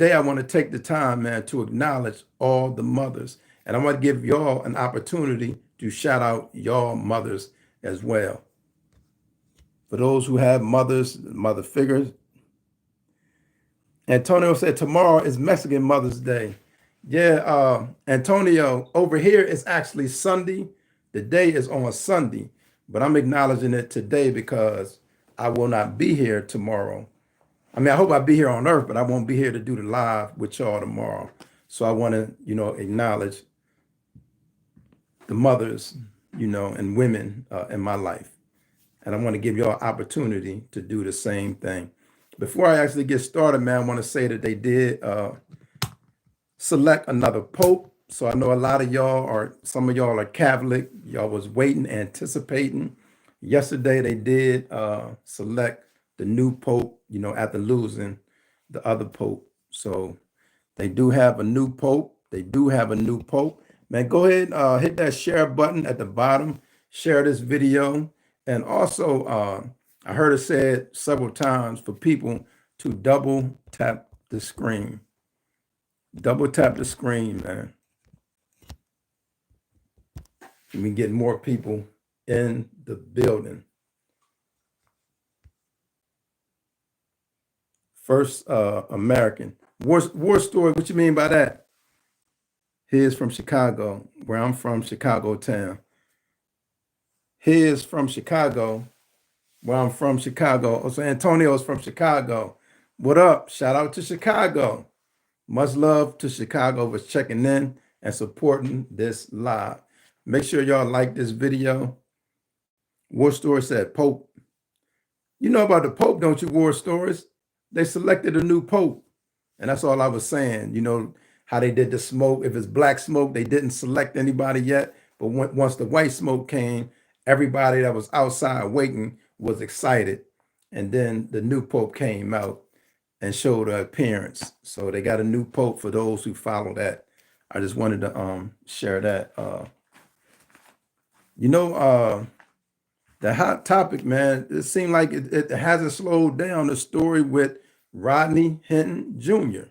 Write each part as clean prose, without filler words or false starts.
today I want to take the time, man, to acknowledge all the mothers. And I want to give y'all an opportunity to shout out y'all mothers as well. For those who have mothers, mother figures, Antonio said tomorrow is Mexican Mother's Day. Yeah, Antonio, over here it's actually Sunday. The day is on Sunday, but I'm acknowledging it today because I will not be here tomorrow. I mean, I hope I'll be here on earth, but I won't be here to do the live with y'all tomorrow. So I want to, acknowledge the mothers, and women in my life. And I want to give y'all opportunity to do the same thing. Before I actually get started, man, I want to say that they did select another pope. So I know a lot of y'all are, some of y'all are Catholic. Y'all was waiting, anticipating. Yesterday they did select the new pope, after losing the other pope. So they do have a new pope. They do have a new pope. Man, go ahead, hit that share button at the bottom. Share this video. And also, I heard it said several times for people to double tap the screen. Double tap the screen, man. And we get more people in the building. First American. War story, what you mean by that? He is from Chicago, where I'm from, Chicago town. He is from Chicago, where I'm from, Chicago. Oh, so Antonio's from Chicago. What up? Shout out to Chicago. Much love to Chicago for checking in and supporting this live. Make sure y'all like this video. War Story said Pope. You know about the Pope, don't you, War Stories? They selected a new Pope. And that's all I was saying. You know how they did the smoke. If it's black smoke, they didn't select anybody yet. But once the white smoke came, everybody that was outside waiting was excited. And then the new Pope came out and showed her appearance. So they got a new Pope for those who follow that. I just wanted to share that. The hot topic, man, it seemed like it hasn't slowed down. The story with Rodney Hinton Jr.,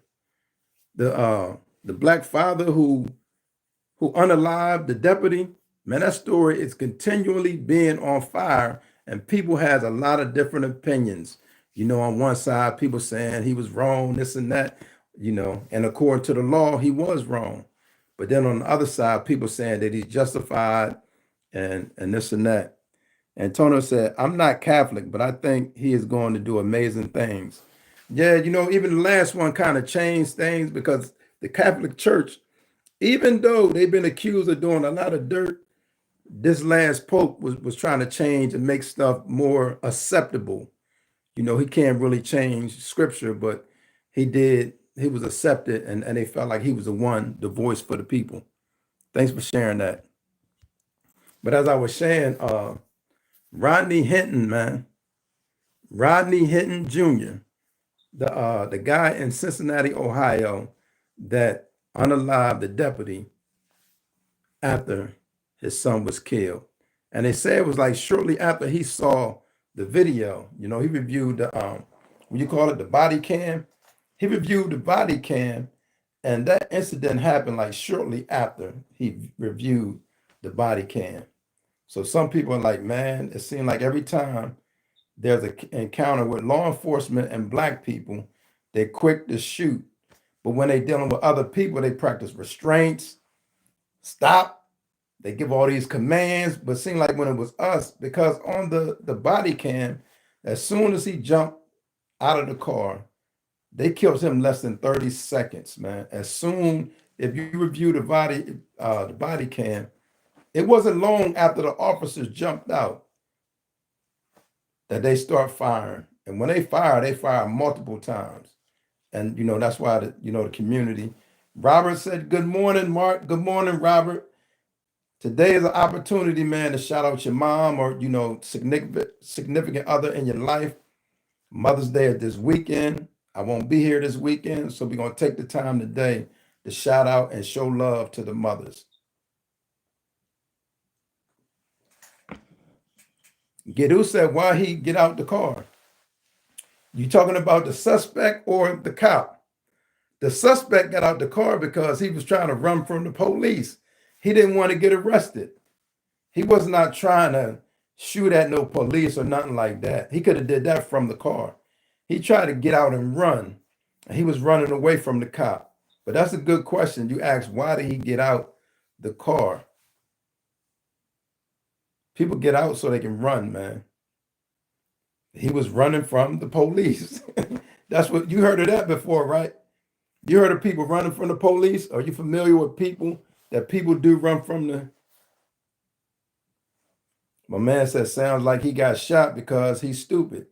the black father who unalived the deputy. Man, that story is continually being on fire, and people has a lot of different opinions. On one side, people saying he was wrong, this and that, and according to the law, he was wrong. But then on the other side, people saying that he's justified and this and that. Antonio said, I'm not Catholic, but I think he is going to do amazing things. Yeah, even the last one kind of changed things because the Catholic Church, even though they've been accused of doing a lot of dirt, this last Pope was trying to change and make stuff more acceptable. He can't really change scripture, but he did. He was accepted, and they felt like he was the voice for the people. Thanks for sharing that. But as I was saying, Rodney Hinton, man, Rodney Hinton Jr., the guy in Cincinnati, Ohio, that unalived the deputy after his son was killed. And they say it was like shortly after he saw the video. He reviewed the what you call it, the body cam. He reviewed the body cam, and that incident happened like shortly after he reviewed the body cam. So some people are like, man, it seemed like every time there's an encounter with law enforcement and black people, they're quick to shoot. But when they're dealing with other people, they practice restraints, stop. They give all these commands, but it seemed like when it was us, because on the body cam, as soon as he jumped out of the car, they killed him less than 30 seconds, man. As soon, if you review the body cam, it wasn't long after the officers jumped out that they start firing. And when they fire multiple times. And that's why the community. Robert said, good morning, Mark. Good morning, Robert. Today is an opportunity, man, to shout out your mom or significant other in your life. Mother's Day is this weekend. I won't be here this weekend, so we're gonna take the time today to shout out and show love to the mothers. Gedu said, why he get out the car? You talking about the suspect or the cop? The suspect got out the car because he was trying to run from the police. He didn't want to get arrested. He was not trying to shoot at no police or nothing like that. He could have did that from the car. He tried to get out and run. He was running away from the cop. But that's a good question. You ask, why did he get out the car? People get out so they can run, man. He was running from the police. That's what you heard of that before, right? You heard of people running from the police? Are you familiar with people that people do run from the? My man said, sounds like he got shot because he's stupid.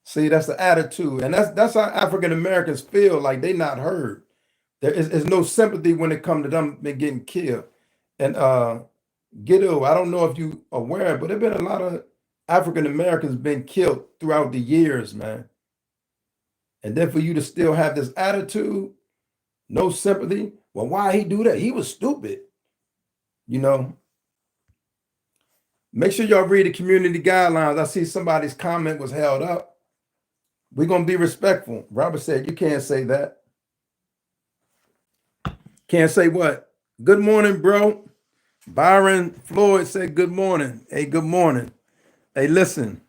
See, that's the attitude. And that's how African Americans feel, like they not heard. There is no sympathy when it comes to them getting killed. And Ghetto, I don't know if you aware, but there been a lot of African Americans been killed throughout the years, man. And then for you to still have this attitude, no sympathy. Well, why he do that? He was stupid. You know, make sure y'all read the community guidelines. I see somebody's comment was held up. We're going to be respectful. Robert said, you can't say that. Can't say what? Good morning, bro. Byron Floyd said, good morning. Hey, good morning. Hey, listen,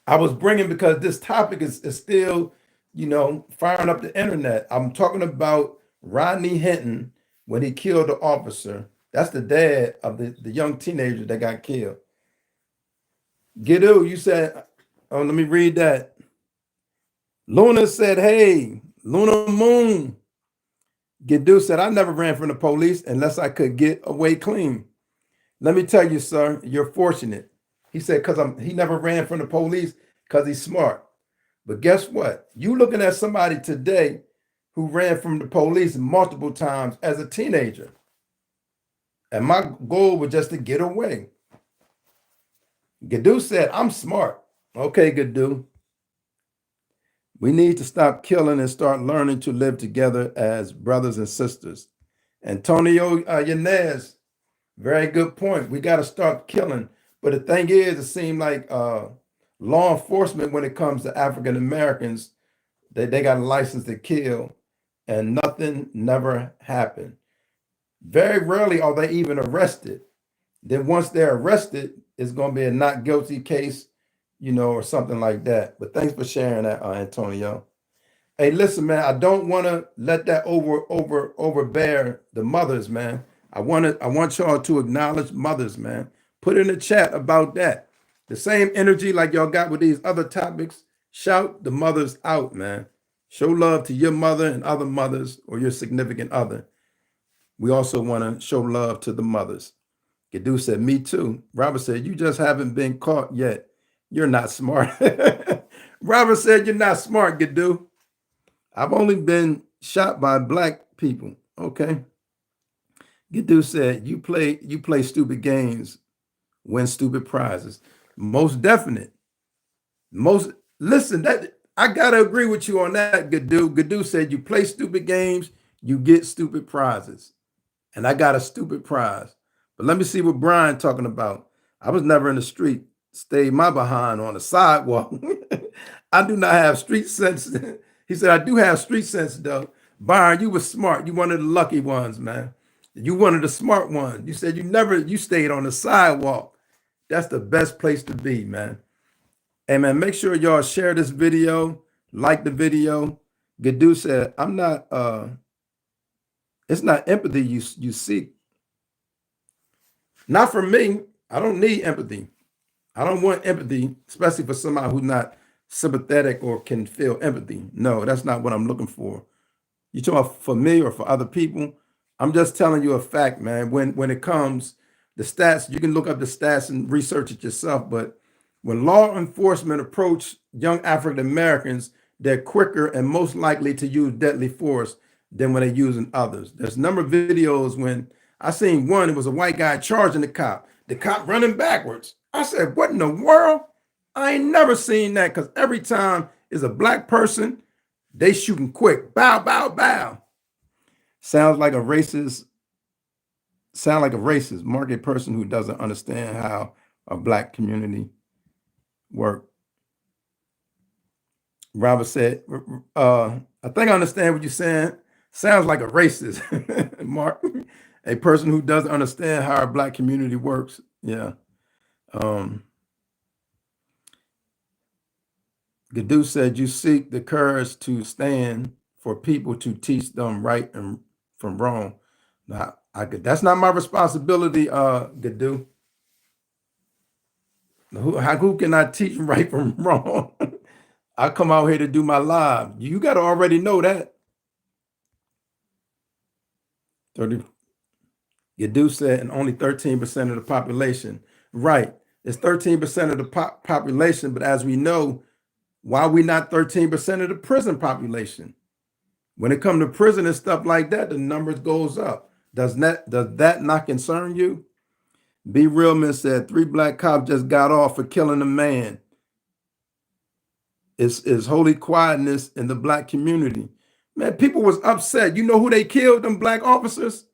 I was bringing because this topic is still, firing up the internet. I'm talking about Rodney Hinton when he killed the officer. That's the dad of the young teenager that got killed. Gidoo, you said, oh, let me read that. Luna said, hey, Luna Moon. Gidoo said, I never ran from the police unless I could get away clean. Let me tell you, sir, you're fortunate. He said, he never ran from the police because he's smart. But guess what? You looking at somebody today who ran from the police multiple times as a teenager. And my goal was just to get away. Gidoo said, I'm smart. Okay, Gidoo. We need to stop killing and start learning to live together as brothers and sisters. Antonio Yanez, very good point. We got to start killing. But the thing is, it seemed like law enforcement, when it comes to African Americans, they got a license to kill and nothing never happened. Very rarely are they even arrested. Then once they're arrested, it's going to be a not guilty case, or something like that. But thanks for sharing that, Antonio. Hey, listen, man, I don't want to let that overbear the mothers, man. I want y'all to acknowledge mothers, man. Put in the chat about that. The same energy like y'all got with these other topics. Shout the mothers out, man. Show love to your mother and other mothers or your significant other. We also want to show love to the mothers. Gidoo said, me too. Robert said, you just haven't been caught yet. You're not smart. Robert said, you're not smart, Gidoo. I've only been shot by black people. Okay. Gidoo said, you play stupid games, win stupid prizes. Most definite. Listen, that I gotta agree with you on that, Gidoo. Gidoo said, you play stupid games, you get stupid prizes. And I got a stupid prize. But let me see what Brian talking about. I was never in the street. Stayed my behind on the sidewalk. I do not have street sense. He said, I do have street sense, though. Byron, you were smart. You one of the lucky ones, man. You one of the smart ones. You said you stayed on the sidewalk. That's the best place to be, man. Hey, man, make sure y'all share this video, like the video. Gidoo said, I'm not, it's not empathy you seek. Not for me. I don't need empathy. I don't want empathy, especially for somebody who's not sympathetic or can feel empathy. No, that's not what I'm looking for. You talking for me or for other people? I'm just telling you a fact, man. When it comes, the stats, you can look up the stats and research it yourself. But when law enforcement approach young African Americans, they're quicker and most likely to use deadly force than when they're using others. There's a number of videos when I seen one, it was a white guy charging the cop running backwards. I said, what in the world? I ain't never seen that, because every time is a black person, they shooting quick. Bow, bow, bow. Sound like a racist market person who doesn't understand how a black community work. Robert said, I think I understand what you're saying. Sounds like a racist, Mark. A person who doesn't understand how our black community works. Yeah. Um, Gadu said, you seek the courage to stand for people to teach them right and from wrong. Now, that's not my responsibility, Gadu. Who can I teach right from wrong? I come out here to do my live. You got to already know that. 30. Gadu said, and only 13% of the population. Right. It's 13% of the population, but as we know, why are we not 13% of the prison population? When it comes to prison and stuff like that, the numbers goes up. Does that not concern you? Be Real Man said 3 black cops just got off for killing a man. It's holy quietness in the black community. Man, people was upset. You know who they killed, them black officers?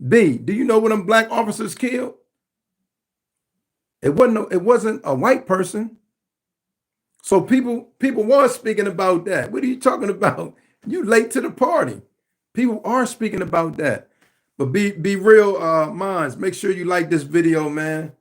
B, do you know what them black officers killed? It wasn't a white person. So people were speaking about that. What are you talking about? You late to the party. People are speaking about that. But be real, minds. Make sure you like this video, man.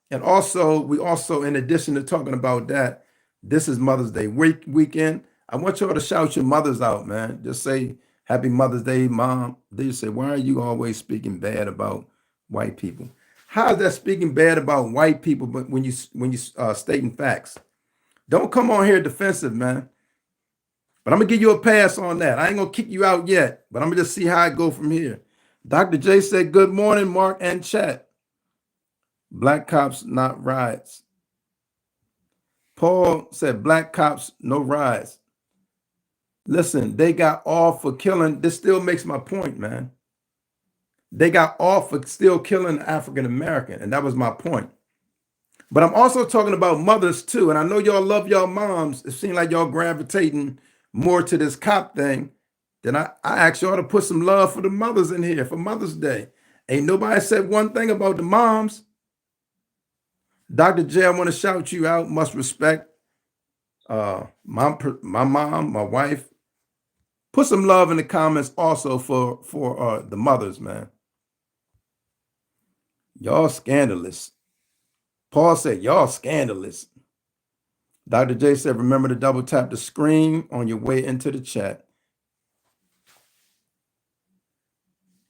And also, we also, in addition to talking about that, this is Mother's Day weekend. I want y'all to shout your mothers out, man. Just say Happy Mother's Day, Mom. They say, why are you always speaking bad about white people? How is that speaking bad about white people? But when you stating facts, don't come on here defensive, man. But I'm gonna give you a pass on that. I ain't gonna kick you out yet, but I'm gonna just see how I go from here. Dr. J said, good morning, Mark and chat. Black cops, not riots. Paul said, black cops, no riots. Listen, they got off for killing. This still makes my point, man. They got off for still killing African American, and that was my point. But I'm also talking about mothers too, and I know y'all love y'all moms. It seems like y'all gravitating more to this cop thing. Then I asked y'all to put some love for the mothers in here for Mother's Day. Ain't nobody said one thing about the moms. Dr. J, I want to shout you out. Must respect my mom, my wife. Put some love in the comments also for the mothers, man. Y'all scandalous. Paul said, y'all scandalous. Dr. J said, remember to double tap the screen on your way into the chat.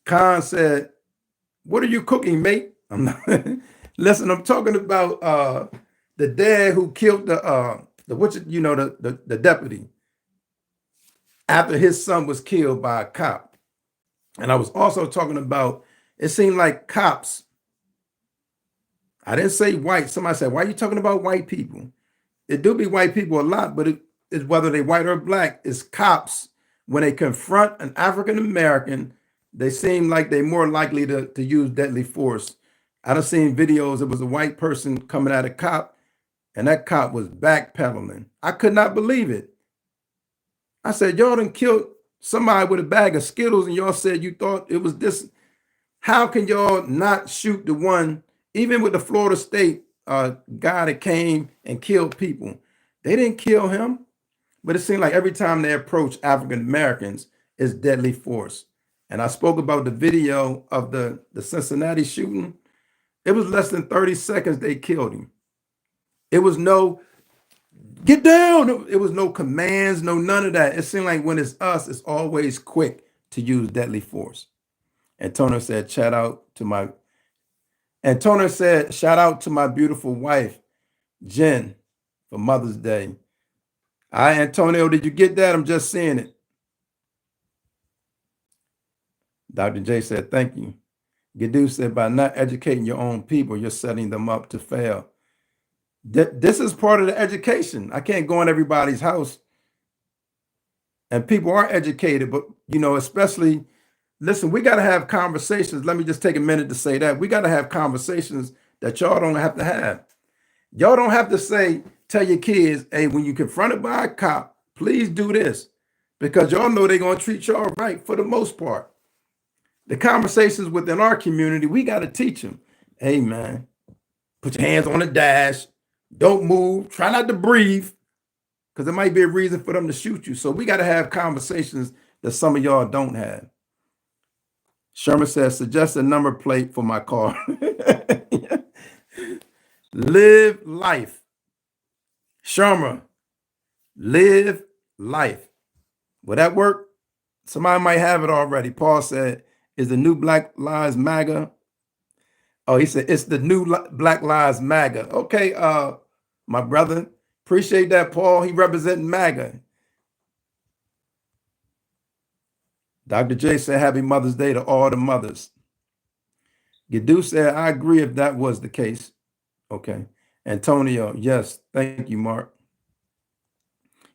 Khan said, what are you cooking, mate? I'm not. Listen, I'm talking about the dad who killed the deputy after his son was killed by a cop. And I was also talking about, it seemed like cops, I didn't say white. Somebody said, why are you talking about white people? It do be white people a lot, but it's whether they white or black, it's cops. When they confront an African American, they seem like they're more likely to use deadly force. I done seen videos, it was a white person coming at a cop, and that cop was backpedaling. I could not believe it. I said, y'all done killed somebody with a bag of Skittles, and y'all said you thought it was this. How can y'all not shoot the one, even with the Florida State guy that came and killed people? They didn't kill him, but it seemed like every time they approach African Americans, it's deadly force. And I spoke about the video of the Cincinnati shooting. It was less than 30 seconds they killed him. It was no, get down. It was no commands, no none of that. It seemed like when it's us, it's always quick to use deadly force. Antonio said, shout out to my beautiful wife, Jen, for Mother's Day. All right, Antonio, did you get that? I'm just seeing it. Dr. J said, thank you. Gadu said, by not educating your own people, you're setting them up to fail. This is part of the education. I can't go in everybody's house. And people are educated, but, especially, listen, we got to have conversations. Let me just take a minute to say that. We got to have conversations that y'all don't have to have. Y'all don't have to tell your kids, hey, when you're confronted by a cop, please do this, because y'all know they're going to treat y'all right for the most part. The conversations within our community, we got to teach them. Hey, man, put your hands on the dash. Don't move. Try not to breathe. because there might be a reason for them to shoot you. So we got to have conversations that some of y'all don't have. Sherman says, suggest a number plate for my car. Live life. Sherman, live life. Will that work? Somebody might have it already. Paul said, is the new Black Lives MAGA? Oh, he said, it's the new Black Lives MAGA. Okay, my brother. Appreciate that, Paul. He representing MAGA. Dr. J said, happy Mother's Day to all the mothers. Gadu said, I agree if that was the case. Okay. Antonio, yes. Thank you, Mark.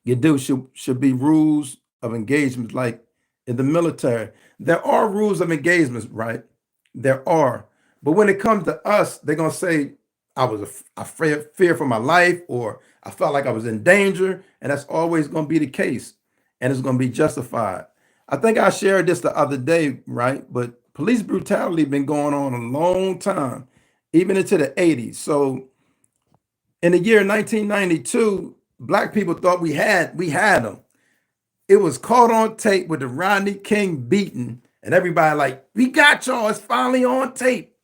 Gadu should be rules of engagement like in the military. There are rules of engagement, right? There are. But when it comes to us, they're going to say, I was afraid, fear for my life, or I felt like I was in danger. And that's always going to be the case. And it's going to be justified. I think I shared this the other day, right? But police brutality been going on a long time, even into the 80s. So in the year 1992, Black people thought we had them. It was caught on tape with the Rodney King beating, and everybody like, we got y'all, it's finally on tape.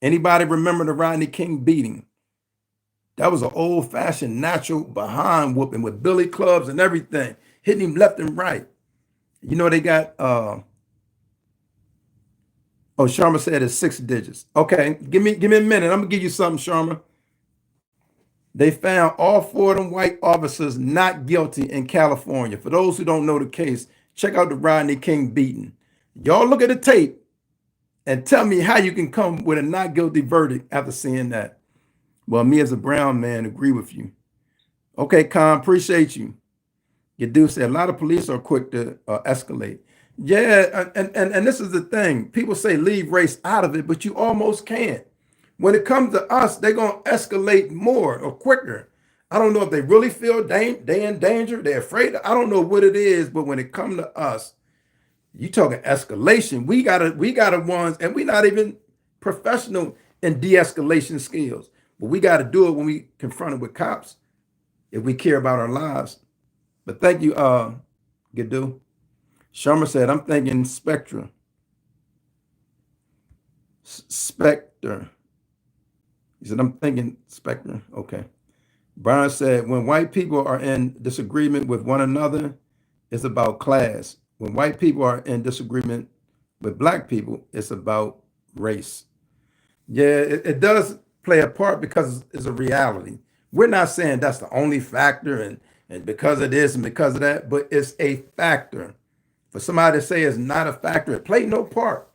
Anybody remember the Rodney King beating? That was an old-fashioned natural behind whooping with billy clubs and everything, hitting him left and right. You know, they got, Sharma said it's 6 digits. Okay, give me a minute. I'm gonna give you something, Sharma. They found all 4 of them white officers not guilty in California. For those who don't know the case, check out the Rodney King beating. Y'all look at the tape and tell me how you can come with a not guilty verdict after seeing that. Well, me as a brown man agree with you. Okay, Con, appreciate you. Gadu said a lot of police are quick to escalate. Yeah, and this is the thing. People say leave race out of it, but you almost can't. When it comes to us, they're going to escalate more or quicker. I don't know if they really feel they in danger. They're afraid. I don't know what it is, but when it comes to us, you talking escalation. We got ones, and we're not even professional in de-escalation skills. But we got to do it when we confronted with cops if we care about our lives. But thank you, Gadu. Sharma said, I'm thinking Spectre. Spectre. He said, I'm thinking Spectre. Okay. Brian said, when white people are in disagreement with one another, it's about class. When white people are in disagreement with Black people, it's about race. Yeah, it does play a part because it's a reality. We're not saying that's the only factor and because of this and because of that, but it's a factor. For somebody to say it's not a factor, it played no part.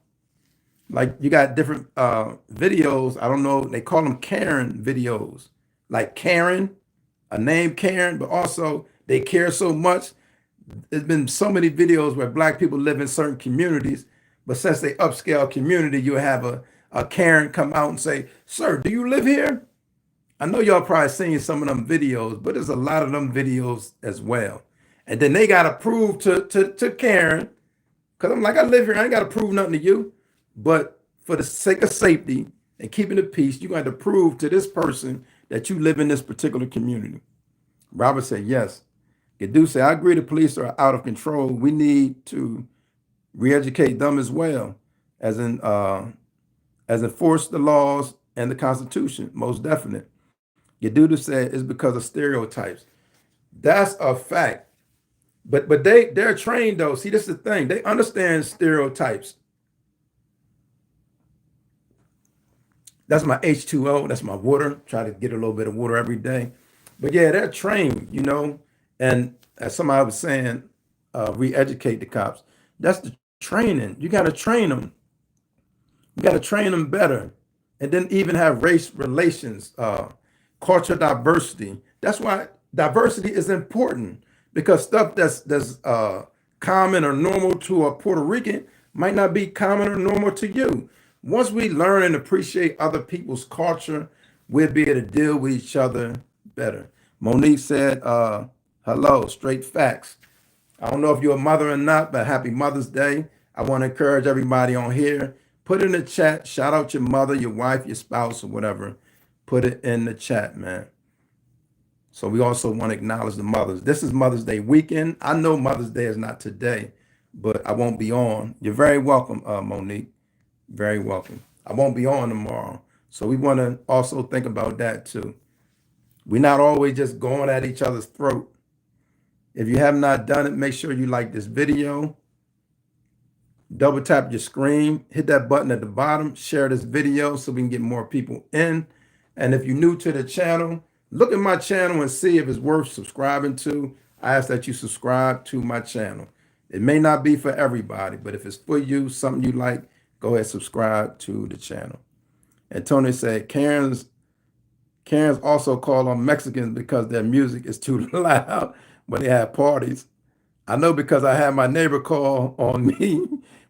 Like you got different videos. I don't know. They call them Karen videos. Like Karen, a name Karen, but also they care so much. There's been so many videos where Black people live in certain communities, but since they upscale community, you have a Karen come out and say, sir, do you live here? I know y'all probably seen some of them videos, but there's a lot of them videos as well. And then they got to prove to Karen, because I'm like, I live here. I ain't got to prove nothing to you. But for the sake of safety and keeping the peace, you're going to prove to this person that you live in this particular community. Robert said, yes. Gadu said, I agree the police are out of control. We need to re-educate them as well as enforce the laws and the Constitution, most definite. Gadu said it's because of stereotypes. That's a fact. But they're trained though. See, this is the thing. They understand stereotypes. That's my H2O. That's my water. Try to get a little bit of water every day. But yeah, they're trained, you know. And as somebody was saying, re-educate the cops. That's the training. You got to train them. You got to train them better. And then even have race relations, culture diversity. That's why diversity is important, because stuff that's common or normal to a Puerto Rican might not be common or normal to you. Once we learn and appreciate other people's culture, we'll be able to deal with each other better. Monique said, hello, straight facts. I don't know if you're a mother or not, but happy Mother's Day. I want to encourage everybody on here. Put in the chat, shout out your mother, your wife, your spouse, or whatever. Put it in the chat, man. So we also want to acknowledge the mothers. This is Mother's Day weekend. I know Mother's Day is not today, but I won't be on. You're very welcome, Monique. Very welcome. I won't be on tomorrow. So we want to also think about that too. We're not always just going at each other's throat. If you have not done it, make sure you like this video. Double tap your screen, hit that button at the bottom, share this video so we can get more people in. And if you're new to the channel, look at my channel and see if it's worth subscribing to. I ask that you subscribe to my channel. It may not be for everybody, but if it's for you, something you like, go ahead, subscribe to the channel. And Tony said, Karen's also call on Mexicans because their music is too loud when they have parties. I know because I had my neighbor call on me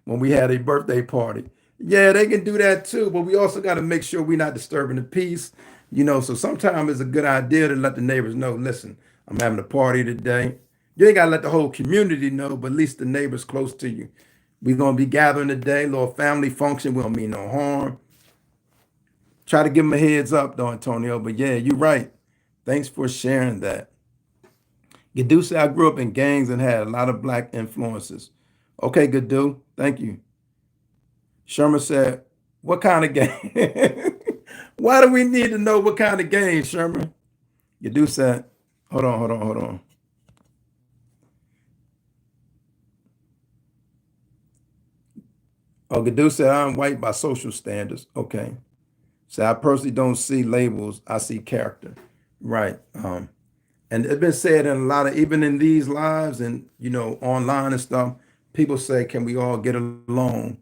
when we had a birthday party. Yeah, they can do that too, but we also got to make sure we're not disturbing the peace. So sometimes it's a good idea to let the neighbors know, listen, I'm having a party today. You ain't got to let the whole community know, but at least the neighbors close to you. We're going to be gathering today, little family function. We don't mean no harm. Try to give them a heads up, though, Antonio. But yeah, you're right. Thanks for sharing that. Gadu said, I grew up in gangs and had a lot of black influences. Okay, Gadu, thank you. Sherman said, what kind of gang? Why do we need to know what kind of gang, Sherman? Gadu said, hold on. Oh, Gadu said, I'm white by social standards. Okay. So I personally don't see labels. I see character. Right. And it's been said in a lot of, even in these lives and, online and stuff, people say, can we all get along?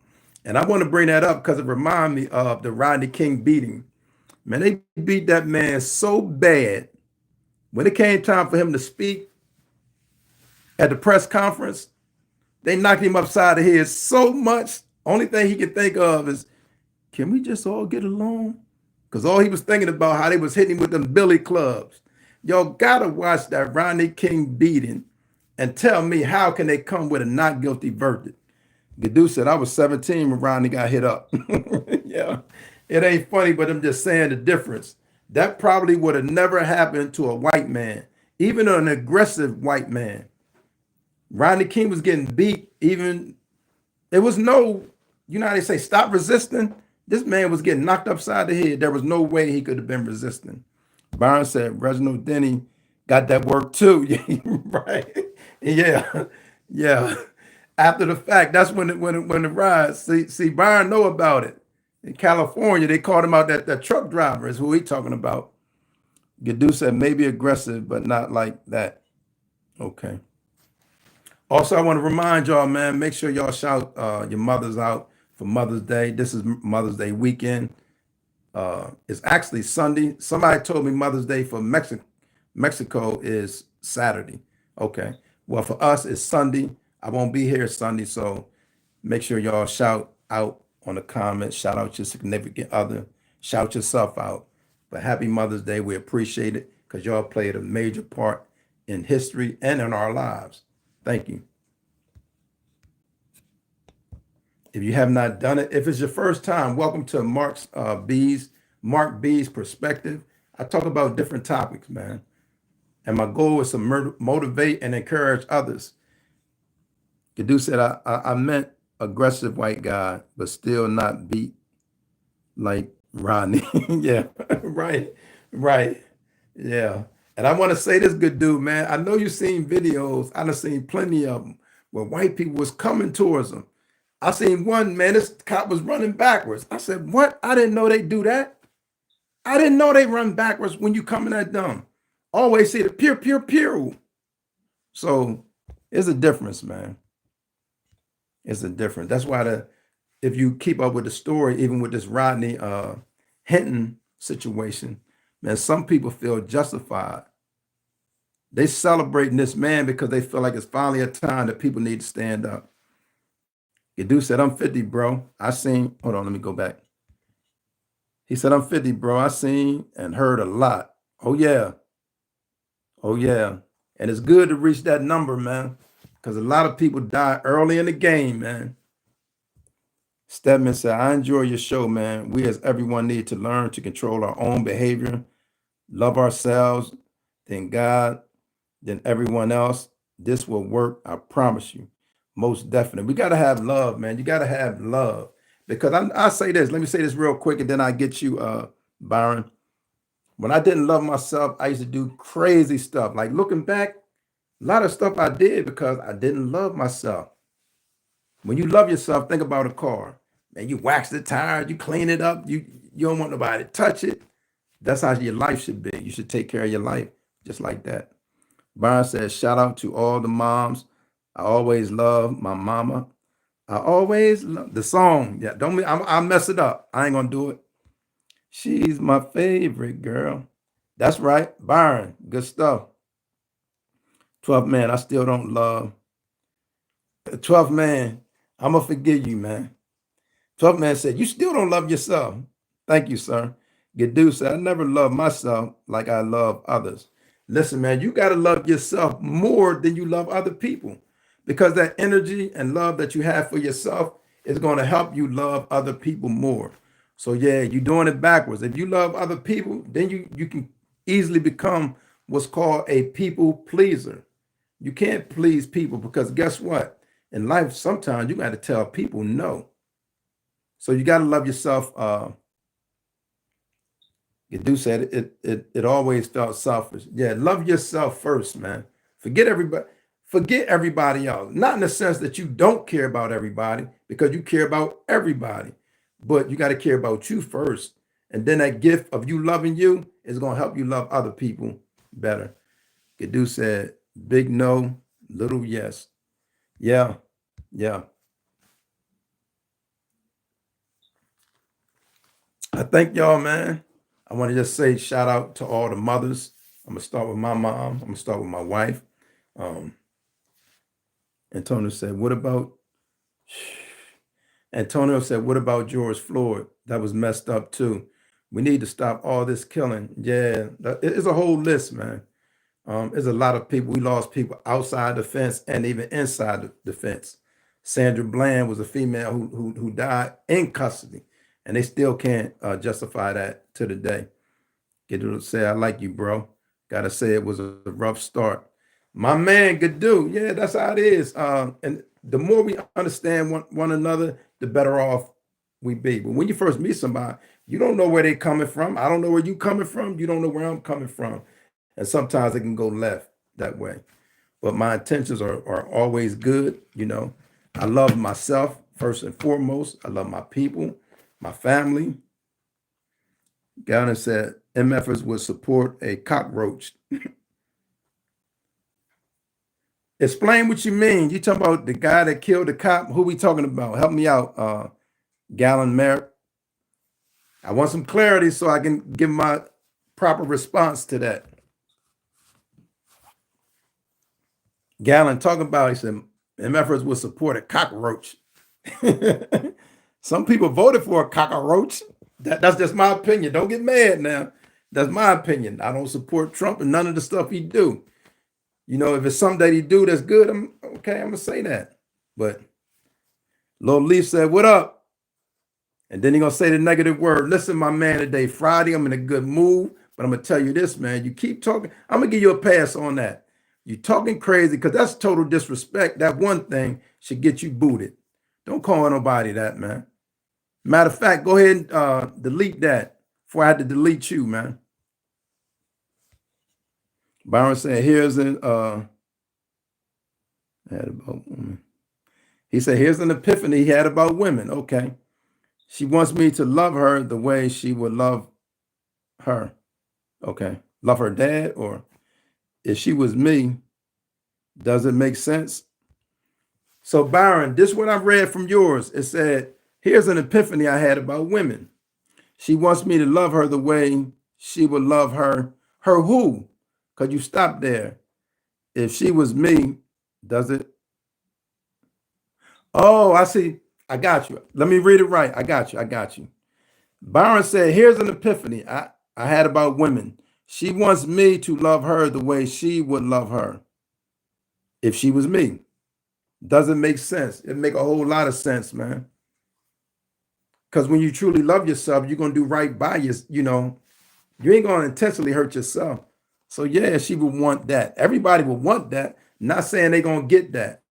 And I want to bring that up because it reminds me of the Rodney King beating. Man, they beat that man so bad. When it came time for him to speak at the press conference, they knocked him upside the head so much. Only thing he could think of is, can we just all get along? Because all he was thinking about how they was hitting him with them billy clubs. Y'all gotta watch that Rodney King beating and tell me how can they come with a not guilty verdict. Gadu said, I was 17 when Rodney got hit up. Yeah, it ain't funny, but I'm just saying the difference. That probably would have never happened to a white man, even an aggressive white man. Rodney King was getting beat, even, there was no, they say, stop resisting. This man was getting knocked upside the head. There was no way he could have been resisting. Byron said Reginald Denny got that work too. Right? Yeah. Yeah. After the fact, that's when the rise. See, Byron know about it. In California, they called him out that truck driver is who he talking about. Gadu said maybe aggressive, but not like that. Okay. Also, I want to remind y'all, man, make sure y'all shout your mothers out for Mother's Day. This is Mother's Day weekend. It's actually Sunday. Somebody told me Mother's Day for Mexico is Saturday. Okay. Well, for us, it's Sunday. I won't be here Sunday, so make sure y'all shout out on the comments. Shout out your significant other. Shout yourself out. But happy Mother's Day. We appreciate it because y'all played a major part in history and in our lives. Thank you. If you have not done it, if it's your first time, welcome to Mark B's Perspective. I talk about different topics, man. And my goal is to motivate and encourage others. Gadu said, I meant aggressive white guy, but still not beat like Rodney. Yeah, right. Yeah. And I want to say this, Gadu, man. I know you've seen videos. I've seen plenty of them where white people was coming towards them. I seen one, man, this cop was running backwards. I said, what? I didn't know they do that. I didn't know they run backwards when you coming at them. Always see the pew, pew, pew. So it's a difference, man. It's a difference. That's why if you keep up with the story, even with this Rodney Hinton situation, man, some people feel justified. They celebrating this man because they feel like it's finally a time that people need to stand up. Gadu said, I'm 50, bro. Hold on, let me go back. He said, I'm 50, bro. I seen and heard a lot. Oh, yeah. Oh, yeah. And it's good to reach that number, man, because a lot of people die early in the game, man. Stedman said, I enjoy your show, man. We as everyone need to learn to control our own behavior, love ourselves, then God, then everyone else. This will work. I promise you. Most definitely. We got to have love, man. You got to have love. Because I say this, let me say this real quick and then I get you, Byron. When I didn't love myself, I used to do crazy stuff. Like looking back, a lot of stuff I did because I didn't love myself. When you love yourself, think about a car. Man, you wax the tires, you clean it up, you don't want nobody to touch it. That's how your life should be. You should take care of your life just like that. Byron says, shout out to all the moms. I always love my mama. I always love the song. Yeah, don't me. I'll mess it up. I ain't gonna do it. She's my favorite girl. That's right, Byron. Good stuff. 12th man, I still don't love. 12th man, I'm gonna forgive you, man. 12th man said, you still don't love yourself. Thank you, sir. Gadu said, I never love myself like I love others. Listen, man, you got to love yourself more than you love other people because that energy and love that you have for yourself is going to help you love other people more. So, yeah, you're doing it backwards. If you love other people, then you can easily become what's called a people pleaser. You can't please people because guess what? In life, sometimes you got to tell people no. So you got to love yourself. Gadu said it always felt selfish. Yeah, love yourself first, man. Forget everybody. Forget everybody else. Not in the sense that you don't care about everybody, because you care about everybody. But you got to care about you first. And then that gift of you loving you is going to help you love other people better. Gadu said, big no, little yes. Yeah, yeah. I thank y'all, man. I want to just say shout out to all the mothers. I'm gonna start with my mom. I'm gonna start with my wife. Um, Antonio said, "What about?" Antonio said, "What about George Floyd? That was messed up too. We need to stop all this killing." Yeah, it's a whole list, man. There's a lot of people. We lost people outside the fence and even inside the fence. Sandra Bland was a female who died in custody, and they still can't justify that to the day. Get to say, I like you, bro. Gotta say it was a rough start. My man, Gadu. Yeah, that's how it is. And the more we understand one another, the better off we be. But when you first meet somebody, you don't know where they're coming from. I don't know where you coming from. You don't know where I'm coming from. And sometimes it can go left that way. But my intentions are always good. I love myself first and foremost. I love my people, my family. Gowden said MFers would support a cockroach. Explain what you mean. You talking about the guy that killed the cop? Who we talking about? Help me out, Gallon Merrick. I want some clarity so I can give my proper response to that. Gallon talking about, he said, MFers would support a cockroach. Some people voted for a cockroach. That's just my opinion. Don't get mad now. That's my opinion. I don't support Trump and none of the stuff he do. If it's something that he do that's good, I'm gonna say that. But Lil Leaf said, "What up?" And then he gonna say the negative word. Listen, my man, today Friday, I'm in a good mood, but I'm gonna tell you this, man. You keep talking. I'm gonna give you a pass on that. You talking crazy because that's total disrespect. That one thing should get you booted. Don't call nobody that, man. Matter of fact, go ahead and delete that before I had to delete you, man. Byron said, here's an had about women. He said, here's an epiphany he had about women. Okay. She wants me to love her the way she would love her. Okay. Love her dad, or if she was me, does it make sense? So Byron, this is what I read from yours. It said, here's an epiphany I had about women. She wants me to love her the way she would love her. Her who? Because you stopped there. If she was me, does it? Oh, I see. I got you. Let me read it right. I got you. I got you. Byron said, here's an epiphany I had about women. She wants me to love her the way she would love her if she was me. Doesn't make sense. It make a whole lot of sense, man. Because when you truly love yourself, you're going to do right by you. You ain't going to intentionally hurt yourself. So yeah, she would want that. Everybody would want that. Not saying they're gonna get that,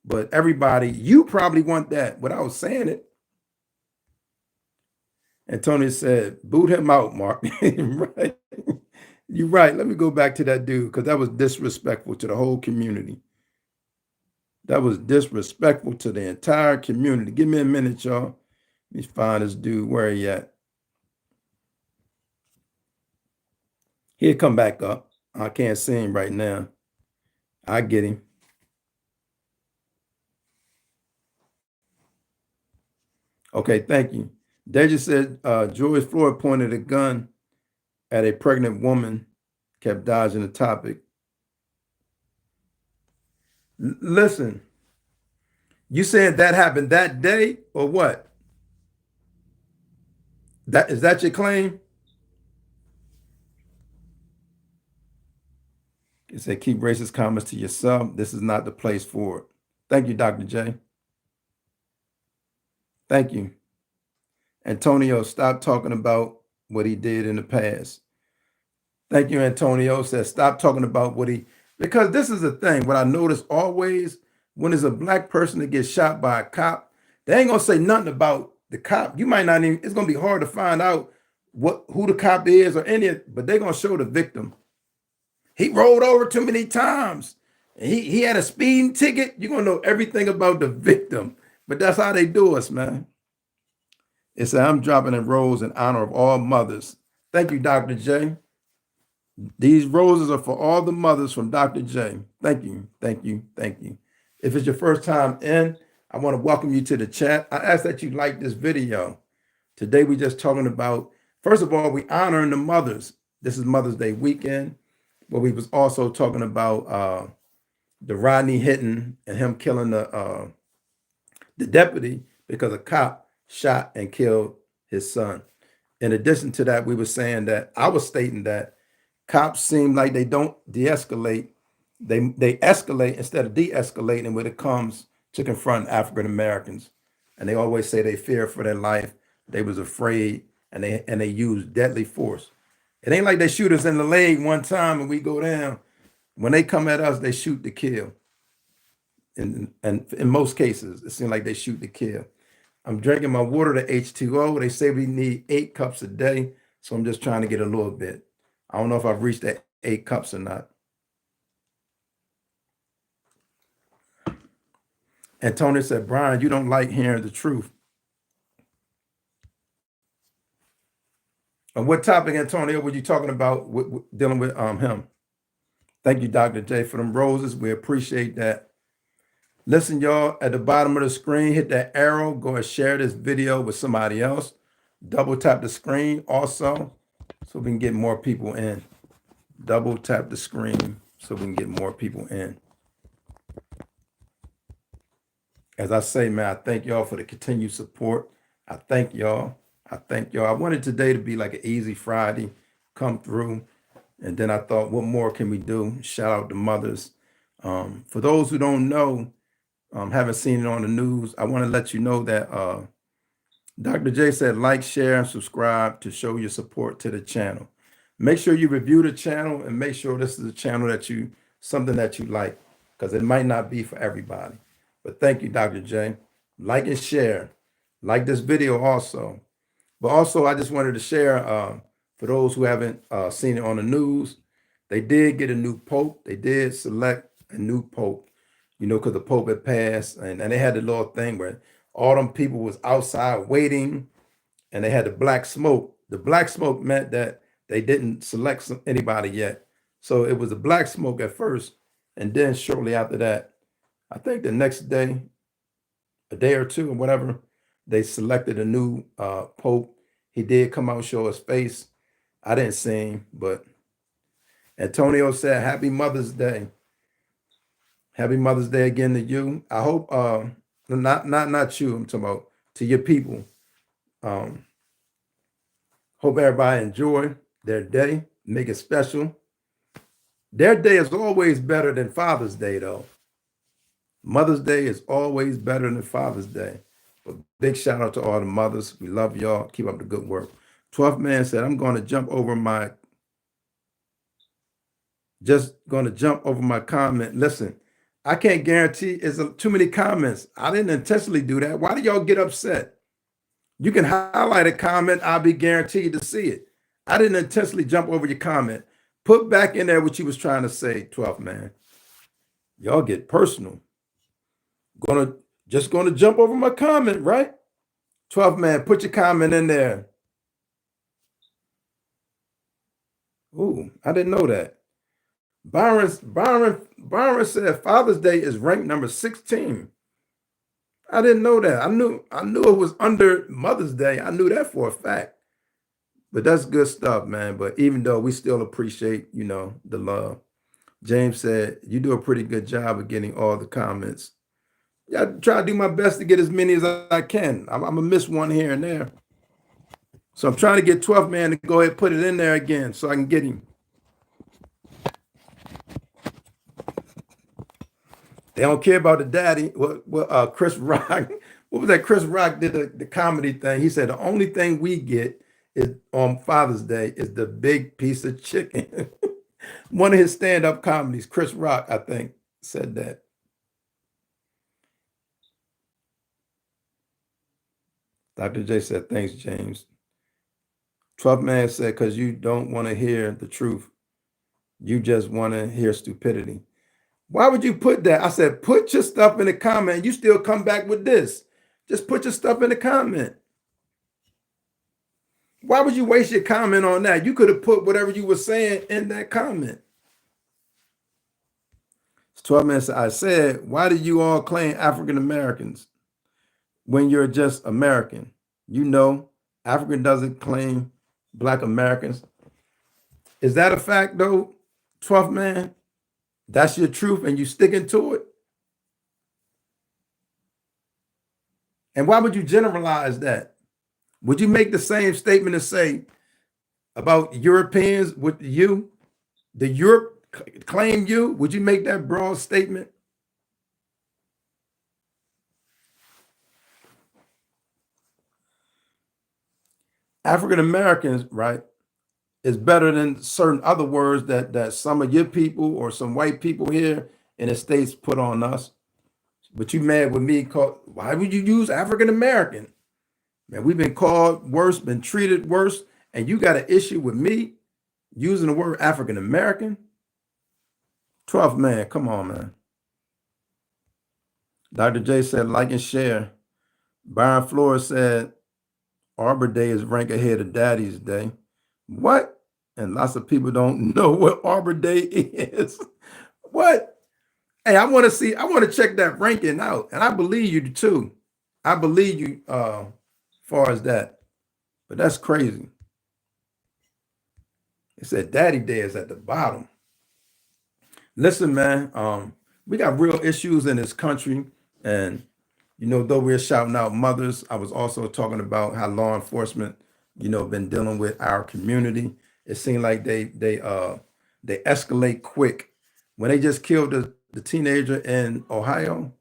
but everybody, you probably want that without saying it. And Tony said, boot him out, Mark. Right. You're right. Let me go back to that dude because that was disrespectful to the whole community. That was disrespectful to the entire community. Give me a minute, y'all. Let me find this dude. Where he at? He'll come back up. I can't see him right now. I get him. Okay, thank you. Deja said George Floyd pointed a gun at a pregnant woman, kept dodging the topic. Listen, you said that happened that day or what? That is that your claim? It said keep racist comments to yourself. This is not the place for it. Thank you, Dr. J. Thank you. Antonio, stop talking about what he did in the past. Thank you, Antonio. Says stop talking about what he, because this is the thing. What I notice always when there's a black person that gets shot by a cop, they ain't gonna say nothing about the cop. You might not even, it's gonna be hard to find out who the cop is or any, but they're gonna show the victim. He rolled over too many times. He had a speeding ticket. You're gonna know everything about the victim. But that's how they do us, man. It said, I'm dropping in rose in honor of all mothers. Thank you, Dr. J. These roses are for all the mothers from Dr. J. Thank you, thank you, thank you. If it's your first time in, I want to welcome you to the chat. I ask that you like this video. Today, we're just talking about, first of all, we honoring the mothers. This is Mother's Day weekend, but we was also talking about the Rodney Hinton and him killing the deputy because a cop shot and killed his son. In addition to that, we were saying that I was stating that cops seem like they don't de-escalate. They escalate instead of de-escalating when it comes to confront African Americans. And they always say they fear for their life. They was afraid and they use deadly force. It ain't like they shoot us in the leg one time and we go down. When they come at us, they shoot to kill. And in most cases, it seems like they shoot to kill. I'm drinking my water to H2O. They say we need 8 cups a day. So I'm just trying to get a little bit. I don't know if I've reached that 8 cups or not. And Tony said, Brian, you don't like hearing the truth. And what topic, Antonio, were you talking about dealing with him? Thank you, Dr. J, for them roses. We appreciate that. Listen, y'all, at the bottom of the screen, hit that arrow. Go and share this video with somebody else. Double tap the screen also so we can get more people in. Double tap the screen so we can get more people in. As I say, man, I thank y'all for the continued support. I thank y'all. I thank y'all. I wanted today to be like an easy Friday, come through. And then I thought, what more can we do? Shout out to mothers. For those who don't know, haven't seen it on the news, I want to let you know that Dr. J said like, share, and subscribe to show your support to the channel. Make sure you review the channel and make sure this is a channel that something that you like, because it might not be for everybody. But thank you, Dr. J. Like and share. Like this video also. But also, I just wanted to share, for those who haven't seen it on the news, they did get a new pope. They did select a new pope, because the pope had passed. And they had the little thing where all them people was outside waiting, and they had the black smoke. The black smoke meant that they didn't select anybody yet. So it was a black smoke at first. And then shortly after that, I think the next day, a day or two or whatever, they selected a new pope. He did come out and show his face. I didn't see him, but Antonio said, happy Mother's Day. Happy Mother's Day again to you. I hope, not you, I'm talking about to your people. Hope everybody enjoy their day, make it special. Their day is always better than Father's Day, though. Mother's Day is always better than Father's Day. But big shout out to all the mothers. We love y'all. Keep up the good work. 12th man said, I'm going to jump over my just going to jump over my comment. Listen, I can't guarantee it's too many comments. I didn't intentionally do that. Why do y'all get upset? You can highlight a comment. I'll be guaranteed to see it. I didn't intentionally jump over your comment. Put back in there what you was trying to say, 12th man. Y'all get personal. Just gonna jump over my comment, right? 12th man, put your comment in there. Ooh, I didn't know that. Byron said Father's Day is ranked number 16. I didn't know that. I knew it was under Mother's Day. I knew that for a fact. But that's good stuff, man. But even though we still appreciate, the love. James said, you do a pretty good job of getting all the comments. Yeah, I try to do my best to get as many as I can. I'm gonna miss one here and there. So I'm trying to get 12th man to go ahead and put it in there again so I can get him. They don't care about the daddy. What Chris Rock, what was that? Chris Rock did the comedy thing. He said the only thing we get is on Father's Day is the big piece of chicken. One of his stand-up comedies, Chris Rock, I think, said that. Dr. J said, thanks, James. 12th man said, because you don't want to hear the truth. You just want to hear stupidity. Why would you put that? I said, put your stuff in the comment. You still come back with this. Just put your stuff in the comment. Why would you waste your comment on that? You could have put whatever you were saying in that comment. 12 minutes. I said, why do you all claim African Americans when you're just American? African doesn't claim Black Americans. Is that a fact though, 12th man? That's your truth and you sticking to it? And why would you generalize that? Would you make the same statement and say about Europeans with you? The Europe claim you? Would you make that broad statement? African Americans, right, is better than certain other words that some of your people or some white people here in the States put on us. But you mad with me? Why would you use African American? Man, we've been called worse, been treated worse, and you got an issue with me using the word African American? 12th man, come on, man. Dr. J said, like and share. Byron Flores said, Arbor Day is ranked ahead of Daddy's Day. What? And lots of people don't know what Arbor Day is. What? Hey, I want to check that ranking out. And I believe you too. I believe you as far as that. But that's crazy. It said Daddy Day is at the bottom. Listen, man, we got real issues in this country. And, though we're shouting out mothers, I was also talking about how law enforcement, been dealing with our community. It seemed like they escalate quick. When they just killed the teenager in Ohio,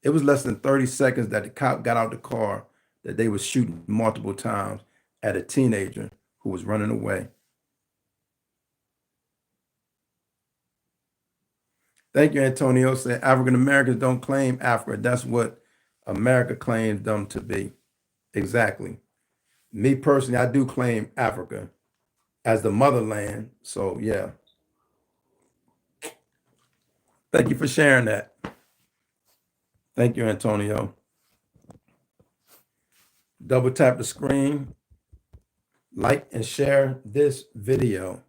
it was less than 30 seconds that the cop got out the car that they was shooting multiple times at a teenager who was running away. Thank you, Antonio. Said African Americans don't claim Africa. That's what America claims them to be. Exactly. Me personally, I do claim Africa as the motherland. So yeah. Thank you for sharing that. Thank you, Antonio. Double tap the screen, like and share this video.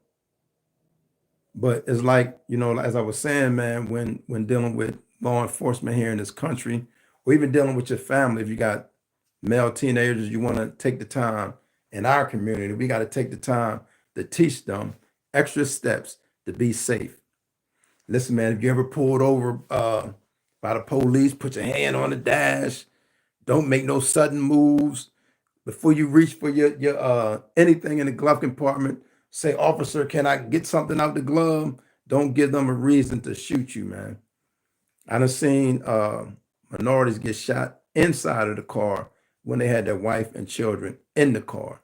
But it's like, as I was saying, man, when dealing with law enforcement here in this country, or even dealing with your family, if you got male teenagers, you want to take the time in our community, we got to take the time to teach them extra steps to be safe. Listen, man, if you ever pulled over by the police, put your hand on the dash. Don't make no sudden moves. Before you reach for your anything in the glove compartment, say, officer, can I get something out the glove? Don't give them a reason to shoot you, man. I done seen minorities get shot inside of the car when they had their wife and children in the car.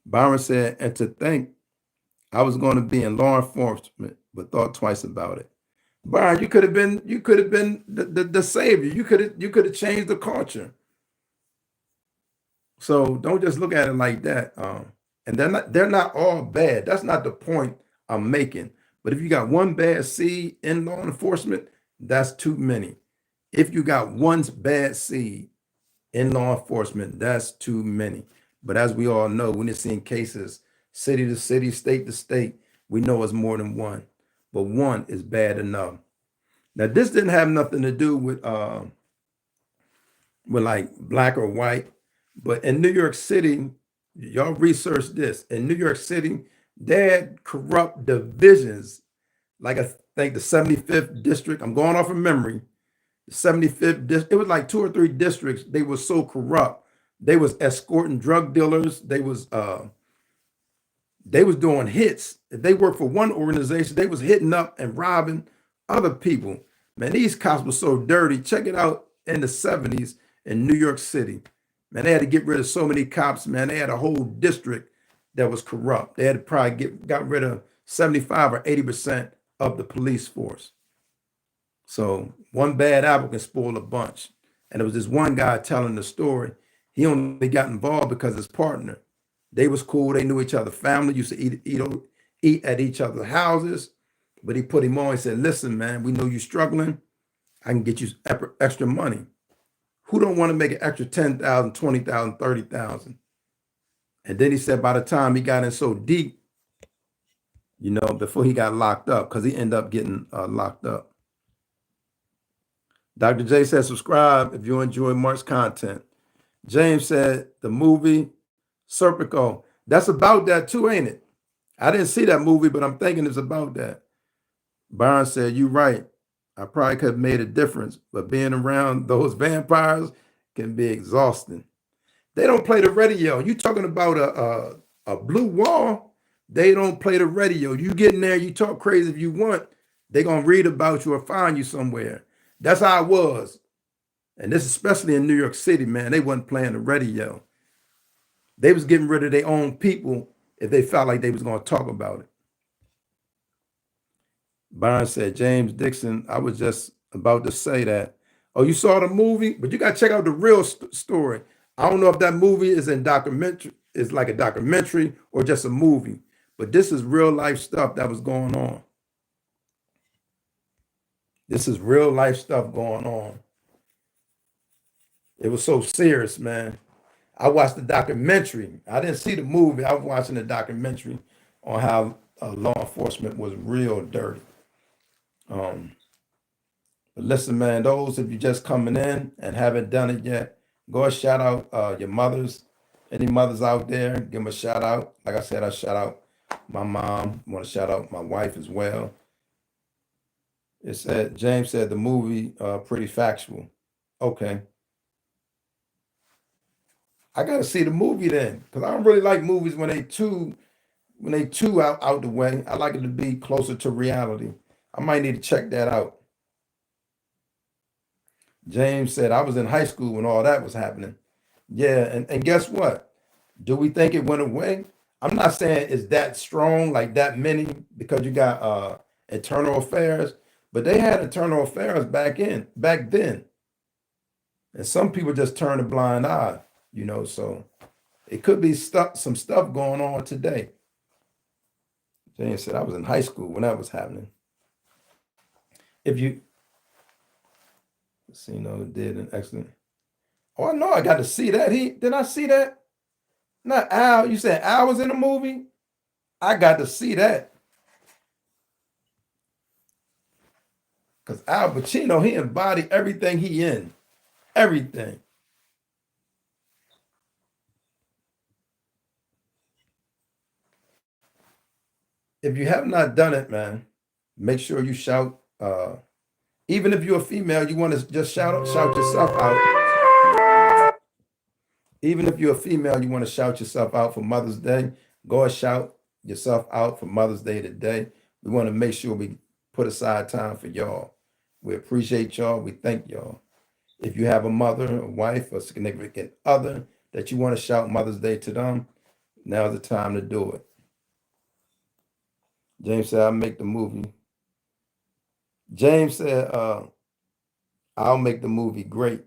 Byron said, and to think I was going to be in law enforcement, but thought twice about it. Byron, you could have been the savior. You could have changed the culture. So don't just look at it like that. And they're not all bad. That's not the point I'm making. But if you got one bad seed in law enforcement, that's too many. If you got one bad seed in law enforcement, that's too many. But as we all know, when it's in cases, city to city, state to state, we know it's more than one. But one is bad enough. Now, this didn't have nothing to do with like black or white, but in New York City, y'all research this. In New York City, they had corrupt divisions, like I think the 75th district. I'm going off of memory. The 75th district. It was like two or three districts. They were so corrupt. They was escorting drug dealers. They was doing hits. If they worked for one organization, they was hitting up and robbing other people. Man, these cops were so dirty. Check it out in the 70s in New York City. Man, they had to get rid of so many cops, man. They had a whole district that was corrupt. They had to probably got rid of 75 or 80% of the police force. So one bad apple can spoil a bunch. And it was this one guy telling the story. He only got involved because his partner. They was cool. They knew each other. Family used to eat at each other's houses. But he put him on. He said, "Listen, man, we know you're struggling. I can get you extra money. Who don't want to make an extra 10,000, 20,000, 30,000?" And then he said, by the time he got in so deep, before he got locked up, because he ended up getting locked up. Dr. J said, subscribe if you enjoy Mark's content. James said, the movie Serpico, that's about that too, ain't it? I didn't see that movie, but I'm thinking it's about that. Byron said, you're right. I probably could have made a difference, but being around those vampires can be exhausting. They don't play the radio. You talking about a blue wall? They don't play the radio. You get in there, you talk crazy if you want, they're going to read about you or find you somewhere. That's how it was. And this especially in New York City, man, they wasn't playing the radio. They was getting rid of their own people if they felt like they was going to talk about it. Byron said, James Dixon, I was just about to say that. Oh, you saw the movie? But you got to check out the real story. I don't know if that movie is like a documentary or just a movie. But this is real life stuff that was going on. This is real life stuff going on. It was so serious, man. I watched the documentary. I didn't see the movie. I was watching the documentary on how law enforcement was real dirty. But listen, man, those of you just coming in and haven't done it yet, go and shout out your mothers. Any mothers out there, give them a shout out. Like I said, I shout out my mom. I want to shout out my wife as well. It said, James said the movie pretty factual. Okay. I gotta see the movie then, because I don't really like movies when they too out the way. I like it to be closer to reality. I might need to check that out. James said, I was in high school when all that was happening. Yeah, and guess what? Do we think it went away? I'm not saying it's that strong, like that many, because you got internal affairs, but they had internal affairs back then. And some people just turn a blind eye, so it could be some stuff going on today. James said, I was in high school when that was happening. If you did an excellent. Oh, I know I got to see that. Did I see that? Not Al. You said Al was in the movie? I got to see that. Because Al Pacino, he embodied everything he in. Everything. If you have not done it, man, make sure you shout. Even if you're a female, you want to just shout yourself out. Even if you're a female, you want to shout yourself out for Mother's Day. Go and shout yourself out for Mother's Day today. We want to make sure we put aside time for y'all. We appreciate y'all. We thank y'all. If you have a mother, a wife, a significant other that you want to shout Mother's Day to them, Now's the time to do it. James said, I'll make the movie. James said, I'll make the movie great.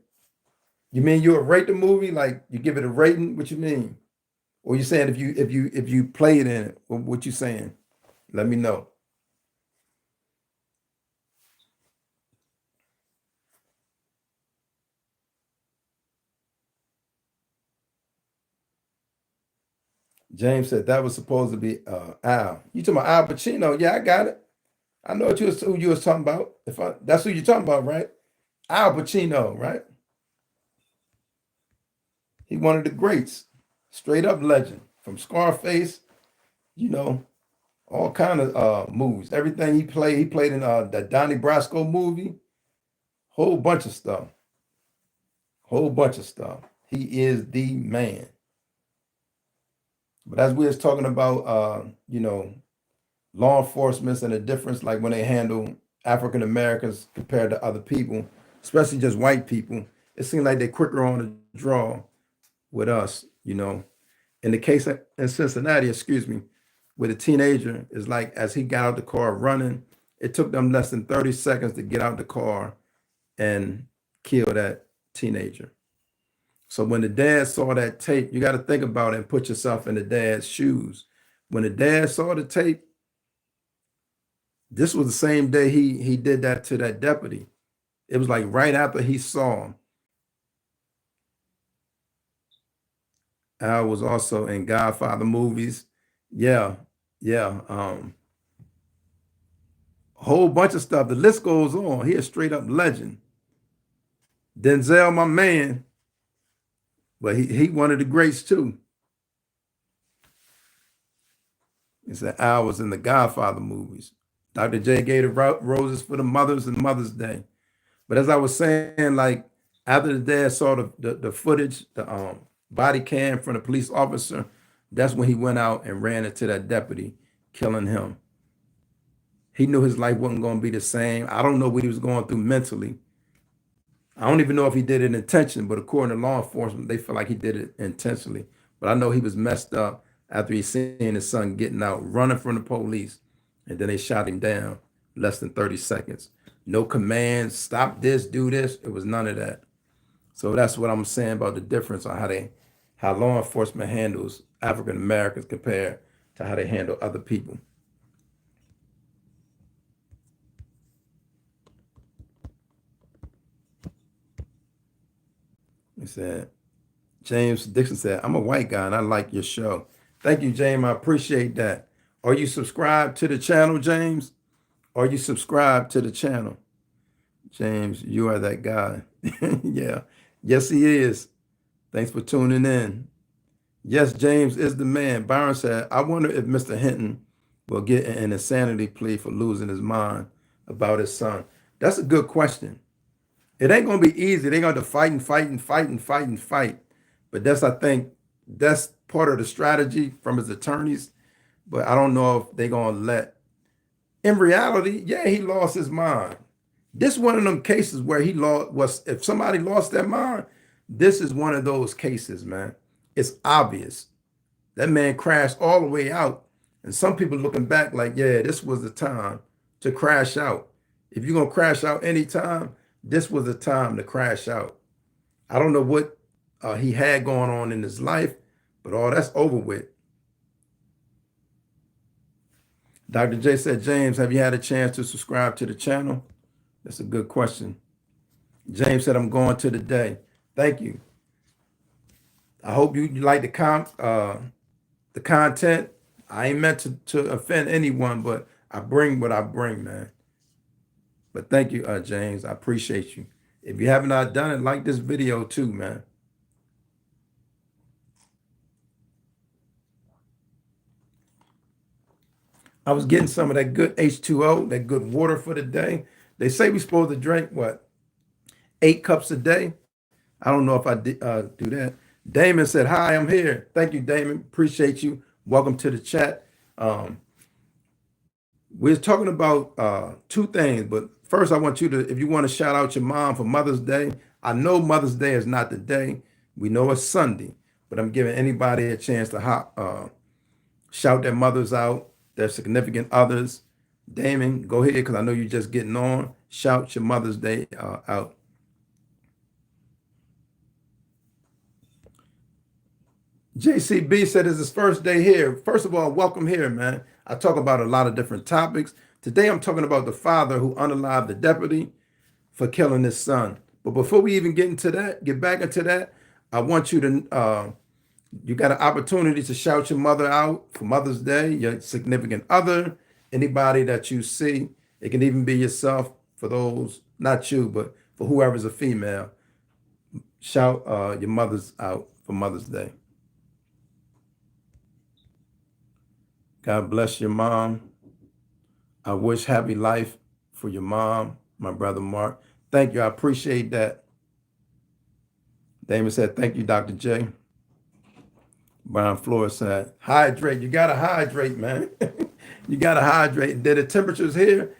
You mean you'll rate the movie? Like you give it a rating? What you mean? Or you saying if you play it in it? What you saying? Let me know. James said that was supposed to be Al. You talking about Al Pacino? Yeah, I got it. I know who you was talking about. That's who you're talking about, right? Al Pacino, right? He one of the greats, straight up legend from Scarface. You know, all kind of movies. Everything he played in the Donnie Brasco movie. Whole bunch of stuff. Whole bunch of stuff. He is the man. But as we was talking about, law enforcement and the difference, like when they handle African Americans compared to other people, especially just white people, it seems like they're quicker on the draw with us. In the case in Cincinnati, excuse me, with a teenager, is like as he got out the car running, it took them less than 30 seconds to get out the car and kill that teenager. So when the dad saw that tape, you got to think about it and put yourself in the dad's shoes. When the dad saw the tape, this was the same day he did that to that deputy. It was like right after he saw him. Al was also in Godfather movies. Yeah, yeah. A whole bunch of stuff. The list goes on. He a straight up legend. Denzel, my man, but he one of the greats too. He said Al was in the Godfather movies. Dr. J gave the roses for the mothers and Mother's Day. But as I was saying, like after the dad saw the footage, the body cam from the police officer, that's when he went out and ran into that deputy, killing him. He knew his life wasn't going to be the same. I don't know what he was going through mentally. I don't even know if he did it intentionally, but according to law enforcement, they feel like he did it intentionally. But I know he was messed up after he seen his son getting out, running from the police, and then they shot him down less than 30 seconds. No commands, stop this, do this. It was none of that. So that's what I'm saying about the difference on how law enforcement handles African Americans compared to how they handle other people. He said, James Dixon said, I'm a white guy and I like your show. Thank you, James. I appreciate that. Are you subscribed to the channel, James? Are you subscribed to the channel? James, you are that guy. Yeah. Yes, he is. Thanks for tuning in. Yes, James is the man. Byron said, I wonder if Mr. Hinton will get an insanity plea for losing his mind about his son. That's a good question. It ain't going to be easy. They're going to fight and fight and fight and fight and fight. But I think that's part of the strategy from his attorneys. But I don't know if they're going to let. In reality, yeah, he lost his mind. This is one of them cases where if somebody lost their mind, this is one of those cases, man. It's obvious. That man crashed all the way out. And some people looking back like, yeah, this was the time to crash out. If you're going to crash out anytime, this was the time to crash out. I don't know what he had going on in his life, but all that's over with. Dr. J said, James, have you had a chance to subscribe to the channel? That's a good question. James said, I'm going to the day. Thank you. I hope you like the content. I ain't meant to offend anyone, but I bring what I bring, man. But thank you, James. I appreciate you. If you haven't done it, like this video too, man. I was getting some of that good H2O, that good water for the day. They say we're supposed to drink, what, 8 cups a day? I don't know if I do that. Damon said, hi, I'm here. Thank you, Damon. Appreciate you. Welcome to the chat. We're talking about 2 things, but first I want you to, if you want to shout out your mom for Mother's Day. I know Mother's Day is not the day. We know it's Sunday, but I'm giving anybody a chance to shout their mothers out, their significant others. Damon, go ahead, because I know you're just getting on. Shout your Mother's Day out. JCB said it's his first day here. First of all, welcome here, man. I talk about a lot of different topics. Today, I'm talking about the father who unalived the deputy for killing his son. But before we even get back into that, I want you to, you got an opportunity to shout your mother out for Mother's Day, your significant other, anybody that you see. It can even be yourself, for those, not you, but for whoever's a female. Shout your mothers out for Mother's Day. God bless your mom. I wish happy life for your mom, my brother Mark. Thank you. I appreciate that. Damon said, thank you, Dr. J. Brian Flores said, hydrate. You got to hydrate, man. You got to hydrate. Then the temperatures here,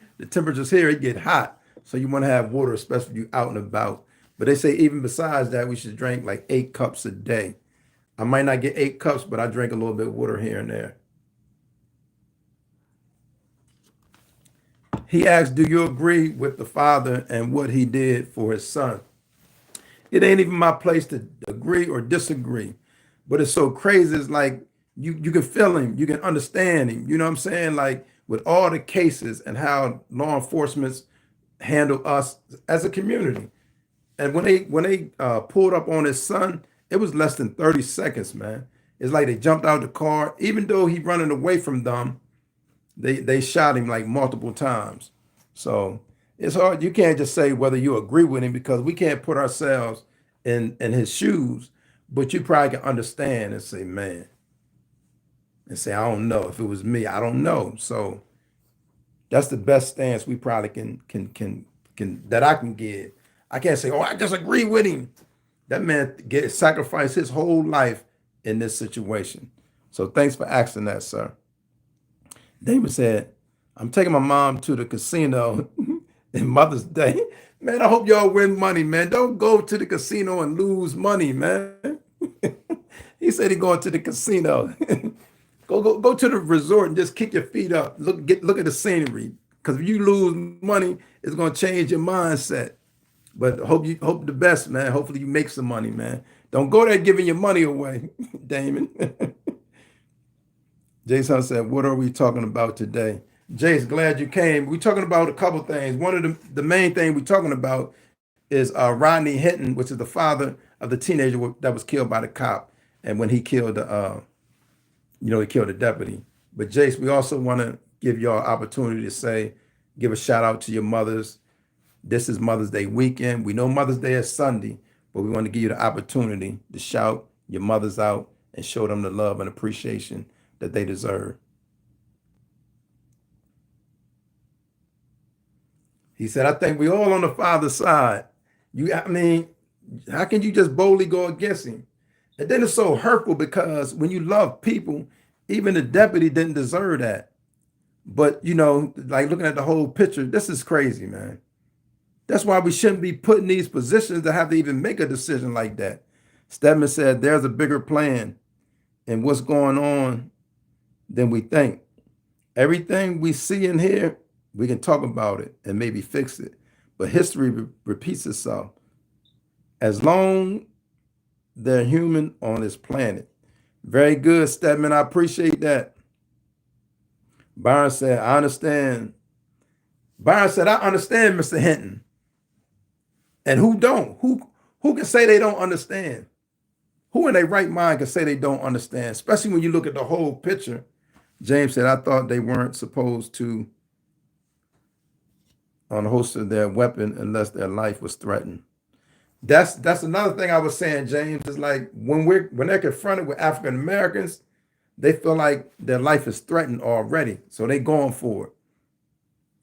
it get hot. So you want to have water, especially if you're out and about. But they say even besides that, we should drink like 8 cups a day. I might not get 8 cups, but I drink a little bit of water here and there. He asked, do you agree with the father and what he did for his son? It ain't even my place to agree or disagree, but it's so crazy. It's like you can feel him, you can understand him. You know what I'm saying? Like with all the cases and how law enforcement handle us as a community. And when they pulled up on his son, it was less than 30 seconds, man. It's like they jumped out the car. Even though he running away from them, they shot him like multiple times. So it's hard. You can't just say whether you agree with him, because we can't put ourselves in his shoes, but you probably can understand and say, man, and say, I don't know. If it was me, I don't know. So that's the best stance we probably can that I can give. I can't say, oh, I disagree with him. That man sacrificed his whole life in this situation. So thanks for asking that, sir. Damon said, I'm taking my mom to the casino in Mother's Day. Man, I hope y'all win money, man. Don't go to the casino and lose money, man. He said he going to the casino. Go to the resort and just kick your feet up. Look at the scenery. Because if you lose money, it's gonna change your mindset. But hope the best, man. Hopefully you make some money, man. Don't go there giving your money away, Damon. Jason said, what are we talking about today? Jace, glad you came. We're talking about a couple things. One of the main thing we're talking about is Rodney Hinton, which is the father of the teenager that was killed by the cop. And when he killed he killed the deputy. But Jace, we also want to give y'all opportunity to give a shout out to your mothers. This is Mother's Day weekend. We know Mother's Day is Sunday, but we want to give you the opportunity to shout your mothers out and show them the love and appreciation that they deserve. He said, I think we all on the father's side. How can you just boldly go against him? And then it's so hurtful, because when you love people, even the deputy didn't deserve that. But, like looking at the whole picture, this is crazy, man. That's why we shouldn't be put in these positions to have to even make a decision like that. Stedman said, there's a bigger plan in what's going on than we think. Everything we see in here, we can talk about it and maybe fix it. But history repeats itself. As long they're human on this planet. Very good, Stedman. I appreciate that. Byron said, I understand. Byron said, I understand, Mr. Hinton. And who don't? Who can say they don't understand? Who in their right mind can say they don't understand? Especially when you look at the whole picture. James said, I thought they weren't supposed to unholster their weapon unless their life was threatened. That's another thing I was saying, James, is like when they're confronted with African Americans, they feel like their life is threatened already. So they going for it.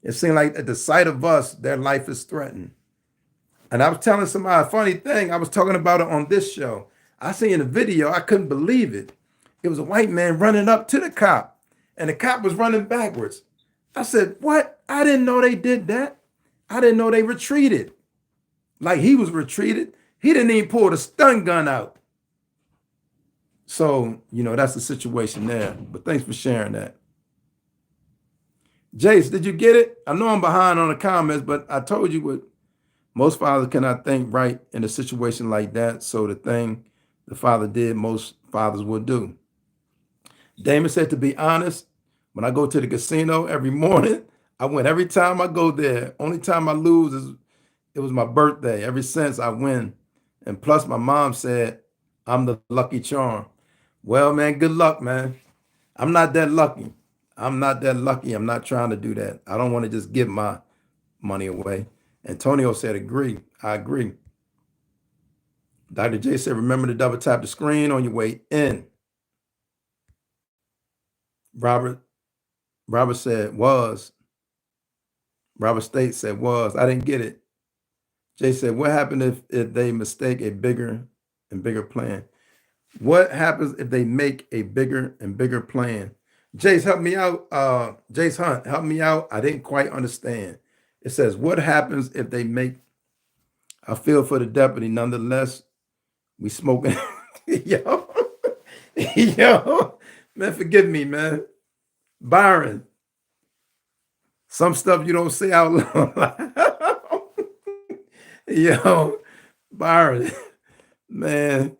It seemed like at the sight of us, their life is threatened. And I was telling somebody a funny thing. I was talking about it on this show. I seen a video. I couldn't believe it. It was a white man running up to the cop, and the cop was running backwards. I said, what? I didn't know they did that. I didn't know they retreated. Like he was retreated. He didn't even pull the stun gun out. So, that's the situation there. But thanks for sharing that. Jace, did you get it? I know I'm behind on the comments, but I told you what most fathers cannot think right in a situation like that. So the thing the father did, most fathers would do. Damon said, to be honest, when I go to the casino every morning, I win every time I go there. Only time I lose is it was my birthday. Ever since I win. And plus my mom said I'm the lucky charm. Well, man, good luck, man. I'm not that lucky. I'm not that lucky. I'm not trying to do that. I don't want to just give my money away. Antonio said, agree. I agree. Dr. J said, remember to double tap the screen on your way in. Robert said, was. Robert State said, was. I didn't get it. Jay said, what happened if they mistake a bigger and bigger plan? What happens if they make a bigger and bigger plan? Jace, help me out. Jace Hunt, help me out. I didn't quite understand. It says, what happens if they make, I feel for the deputy. Nonetheless, we smoking. Yo, yo, man, forgive me, man. Byron, some stuff you don't say out loud. Yo, Byron, man.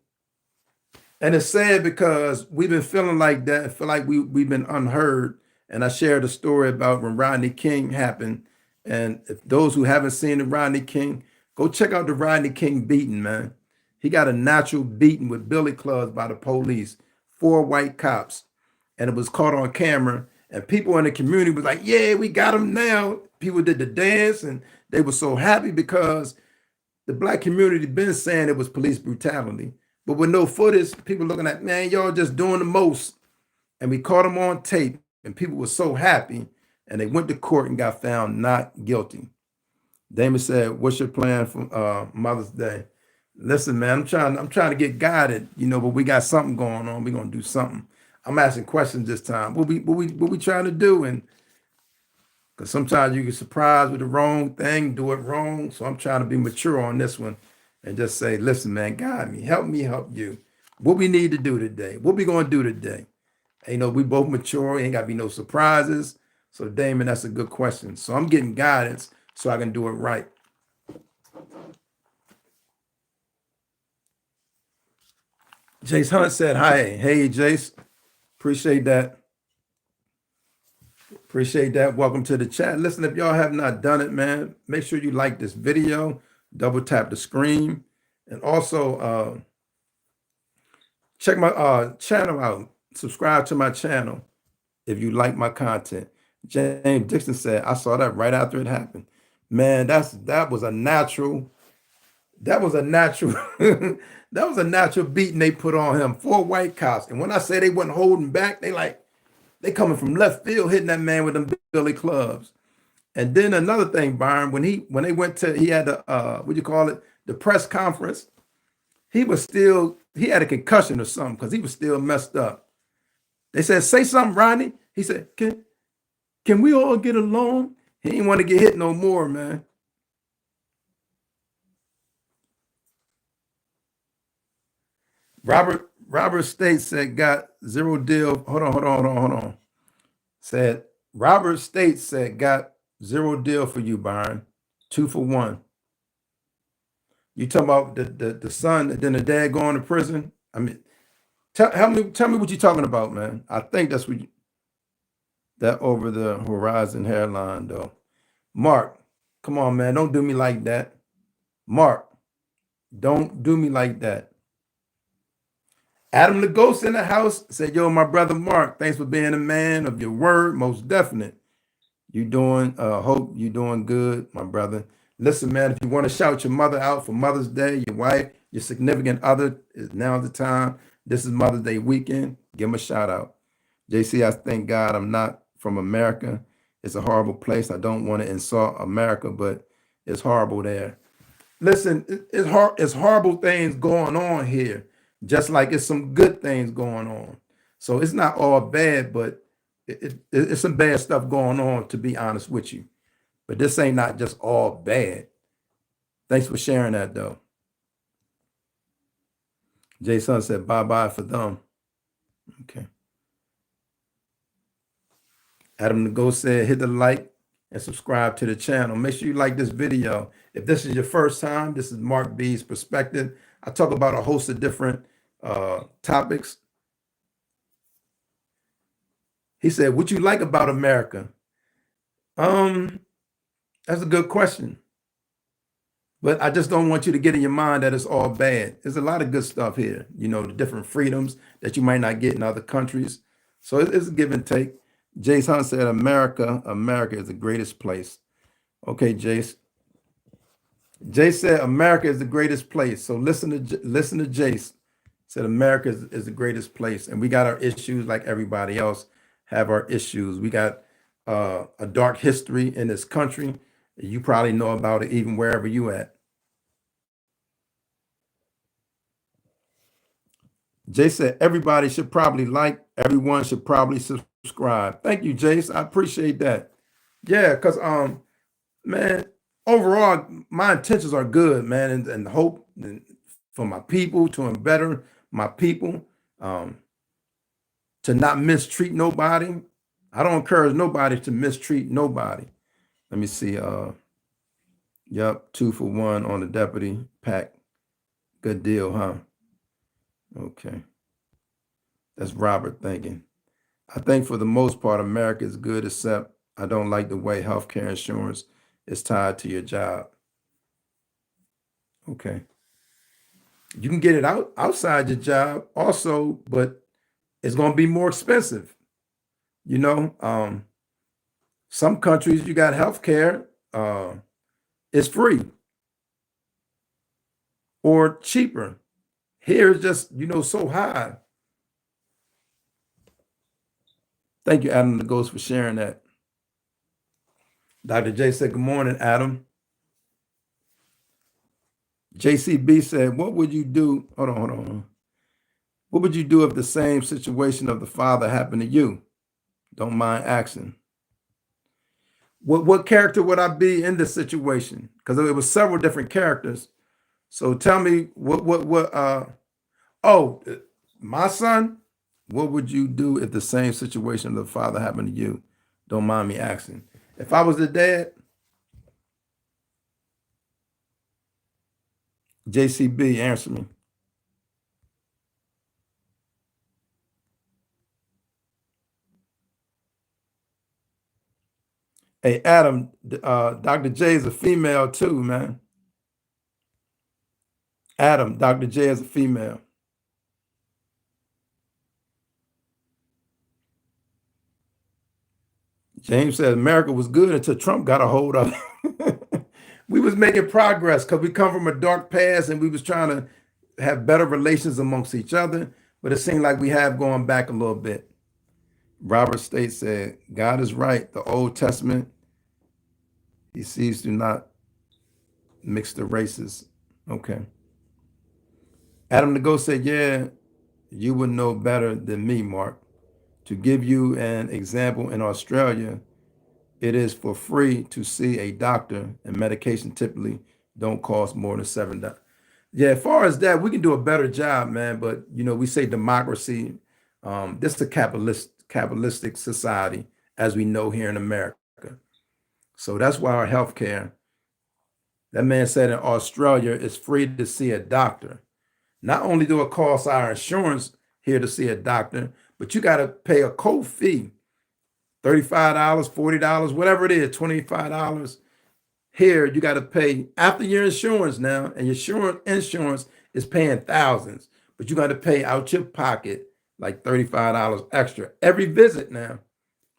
And it's sad because we've been feeling like that. I feel like we've been unheard. And I shared a story about when Rodney King happened. And if those who haven't seen the Rodney King, go check out the Rodney King beating, man. He got a natural beating with billy clubs by the police, 4 white cops. And it was caught on camera. And people in the community was like, yeah, we got him now. People did the dance and they were so happy because the black community been saying it was police brutality. But with no footage, people looking at, man, y'all just doing the most. And we caught them on tape, and people were so happy, and they went to court and got found not guilty. Damon said, what's your plan for Mother's Day? Listen, man, I'm trying to get guided, but we got something going on. We're gonna do something. I'm asking questions this time. What we trying to do? And because sometimes you get surprised with the wrong thing, do it wrong. So I'm trying to be mature on this one and just say, listen, man, guide me, help you. What we need to do today? What we gonna do today? And, we both mature, ain't gotta be no surprises. So Damon, that's a good question. So I'm getting guidance so I can do it right. Jace Hunt said, hi. Hey, Jace. Appreciate that. Appreciate that. Welcome to the chat. Listen, if y'all have not done it, man, make sure you like this video, double tap the screen, and also check my channel out. Subscribe to my channel if you like my content. James Dixon said, I saw that right after it happened. Man, that was a natural that was a natural beating they put on him. 4 white cops. And when I say they wasn't holding back, they coming from left field hitting that man with them billy clubs. And then another thing, Byron, when they went to, he had the press conference, he had a concussion or something because he was still messed up. They said, say something, Rodney. He said, can we all get along? He didn't want to get hit no more, man. Robert States said got 0 deal. Hold on. Said Robert States said got 0 deal for you, Byron. 2 for 1. You talking about the son and then the dad going to prison? I mean, tell me what you're talking about, man. I think that's that over the horizon hairline though. Mark, come on, man. Don't do me like that. Mark, don't do me like that. Adam the Ghost in the house said, yo, my brother Mark, thanks for being a man of your word. Most definite. Hope you doing good, my brother. Listen, man, if you want to shout your mother out for Mother's Day, your wife, your significant other, is now the time. This is Mother's Day weekend. Give them a shout out. JC, I thank God I'm not from America. It's a horrible place. I don't want to insult America, but it's horrible there. Listen, it's horrible things going on here, just like it's some good things going on. So it's not all bad, but it's some bad stuff going on, to be honest with you. But this ain't not just all bad. Thanks for sharing that, though. Jason said, bye-bye for them. Okay. Adam the Ghost said, hit the like and subscribe to the channel. Make sure you like this video. If this is your first time, this is Mark B's Perspective. I talk about a host of different topics. He said, what you like about America? That's a good question. But I just don't want you to get in your mind that it's all bad. There's a lot of good stuff here. You know, the different freedoms that you might not get in other countries. So it's a give and take. Jace Hunt said, America is the greatest place. Okay, Jace. Jace said, America is the greatest place. So listen to Jace. Said America is the greatest place. And we got our issues like everybody else have our issues. We got a dark history in this country. You probably know about it even wherever you at. Jay said, everybody should probably like, everyone should probably subscribe. Thank you, Jace. I appreciate that. Yeah, because man, overall, my intentions are good, man, and hope for my people to better my people, to not mistreat nobody. I don't encourage nobody to mistreat nobody. Let me see. Yep, 2 for 1 on the deputy pack. Good deal, huh? Okay. That's Robert thinking. I think for the most part, America is good, except I don't like the way healthcare insurance is tied to your job. Okay. You can get it outside your job also, but it's going to be more expensive. You know, some countries you got healthcare, it's free or cheaper. Here it's just, you know, so high. Thank you, Adam the Ghost, for sharing that. Dr. J said, good morning, Adam. JCB said, what would you do? Hold on. What would you do if the same situation of the father happened to you? Don't mind asking. What character would I be in this situation? Because it was several different characters. So tell me my son, what would you do if the same situation of the father happened to you? Don't mind me asking. If I was the dad, JCB, answer me. Hey, Adam, Dr. J is a female too, man. Adam, Dr. J is a female. James said America was good until Trump got a hold of it. We was making progress because we come from a dark past and we was trying to have better relations amongst each other, but it seemed like we have gone back a little bit. Robert State said, God is right. The Old Testament, he sees to not mix the races. Okay. Adam the Ghost said, yeah, you would know better than me, Mark. To give you an example, in Australia, it is for free to see a doctor, and medication typically don't cost more than $7. Yeah, as far as that, we can do a better job, man. But you know, we say democracy. This is a capitalistic society, as we know here in America. So that's why our healthcare. That man said in Australia, it's free to see a doctor. Not only do it cost our insurance here to see a doctor, but you got to pay a co-fee, $35, $40, whatever it is, $25. Here, you got to pay after your insurance now, and your insurance is paying thousands, but you got to pay out your pocket like $35 extra every visit now.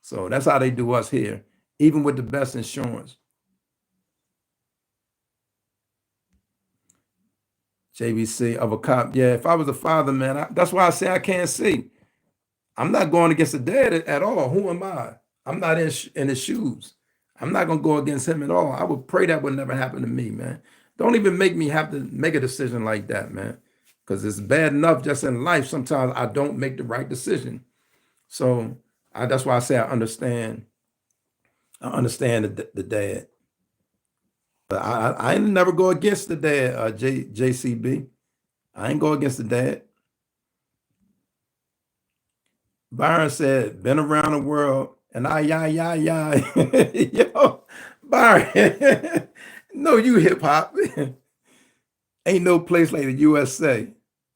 So that's how they do us here, even with the best insurance. JVC of a cop. Yeah, if I was a father, man, that's why I say I can't see. I'm not going against the dad at all. Who am I? I'm not in his shoes. I'm not going to go against him at all. I would pray that would never happen to me, man. Don't even make me have to make a decision like that, man. Because it's bad enough just in life. Sometimes I don't make the right decision. So that's why I say I understand. I understand the dad. But I never go against the dad, JCB. I ain't go against the dad. Byron said, been around the world, and yeah. Yo, Byron, no, you hip hop. Ain't no place like the USA.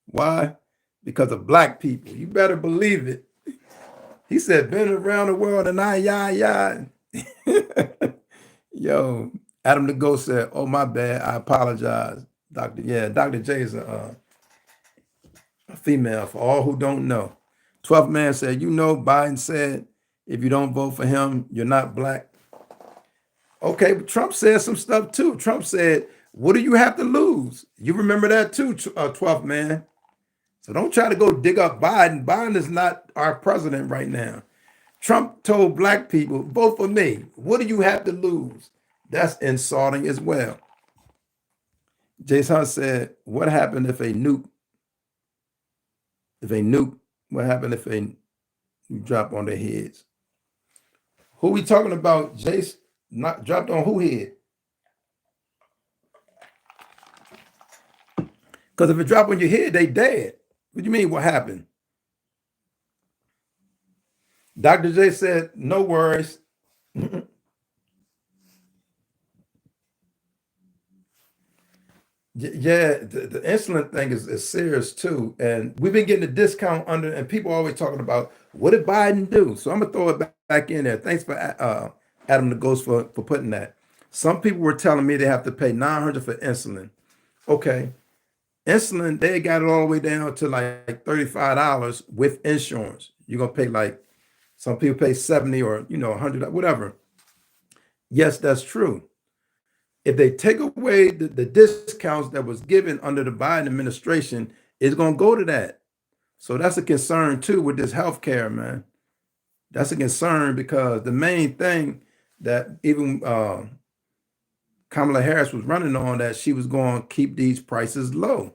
Why? Because of black people. You better believe it. He said, been around the world, and yeah. Yo, Adam the Ghost said, oh, my bad. I apologize. Dr. Yeah, Dr. J is a female for all who don't know. 12th man said, you know, Biden said, if you don't vote for him, you're not black. Okay, but Trump said some stuff too. Trump said, what do you have to lose? You remember that too, 12th man. So don't try to go dig up Biden. Biden is not our president right now. Trump told black people, vote for me. What do you have to lose? That's insulting as well. Jason said, what happened if a nuke, what happened if a drop on their heads? Who we talking about, Jace? Not dropped on who head? Because if it drop on your head, they dead. What do you mean, what happened? Dr. J said, no worries. Yeah, the insulin thing is serious too. And we've been getting a discount under, and people always talking about what did Biden do? So I'm gonna throw it back in there. Thanks for Adam the Ghost for putting that. Some people were telling me they have to pay $900 for insulin. Okay, insulin, they got it all the way down to like $35 with insurance. You're gonna pay like some people pay 70 or $100, whatever. Yes, that's true. If they take away the discounts that was given under the Biden administration, it's going to go to that. So that's a concern too with this healthcare, man. That's a concern because the main thing that even Kamala Harris was running on, that she was going to keep these prices low,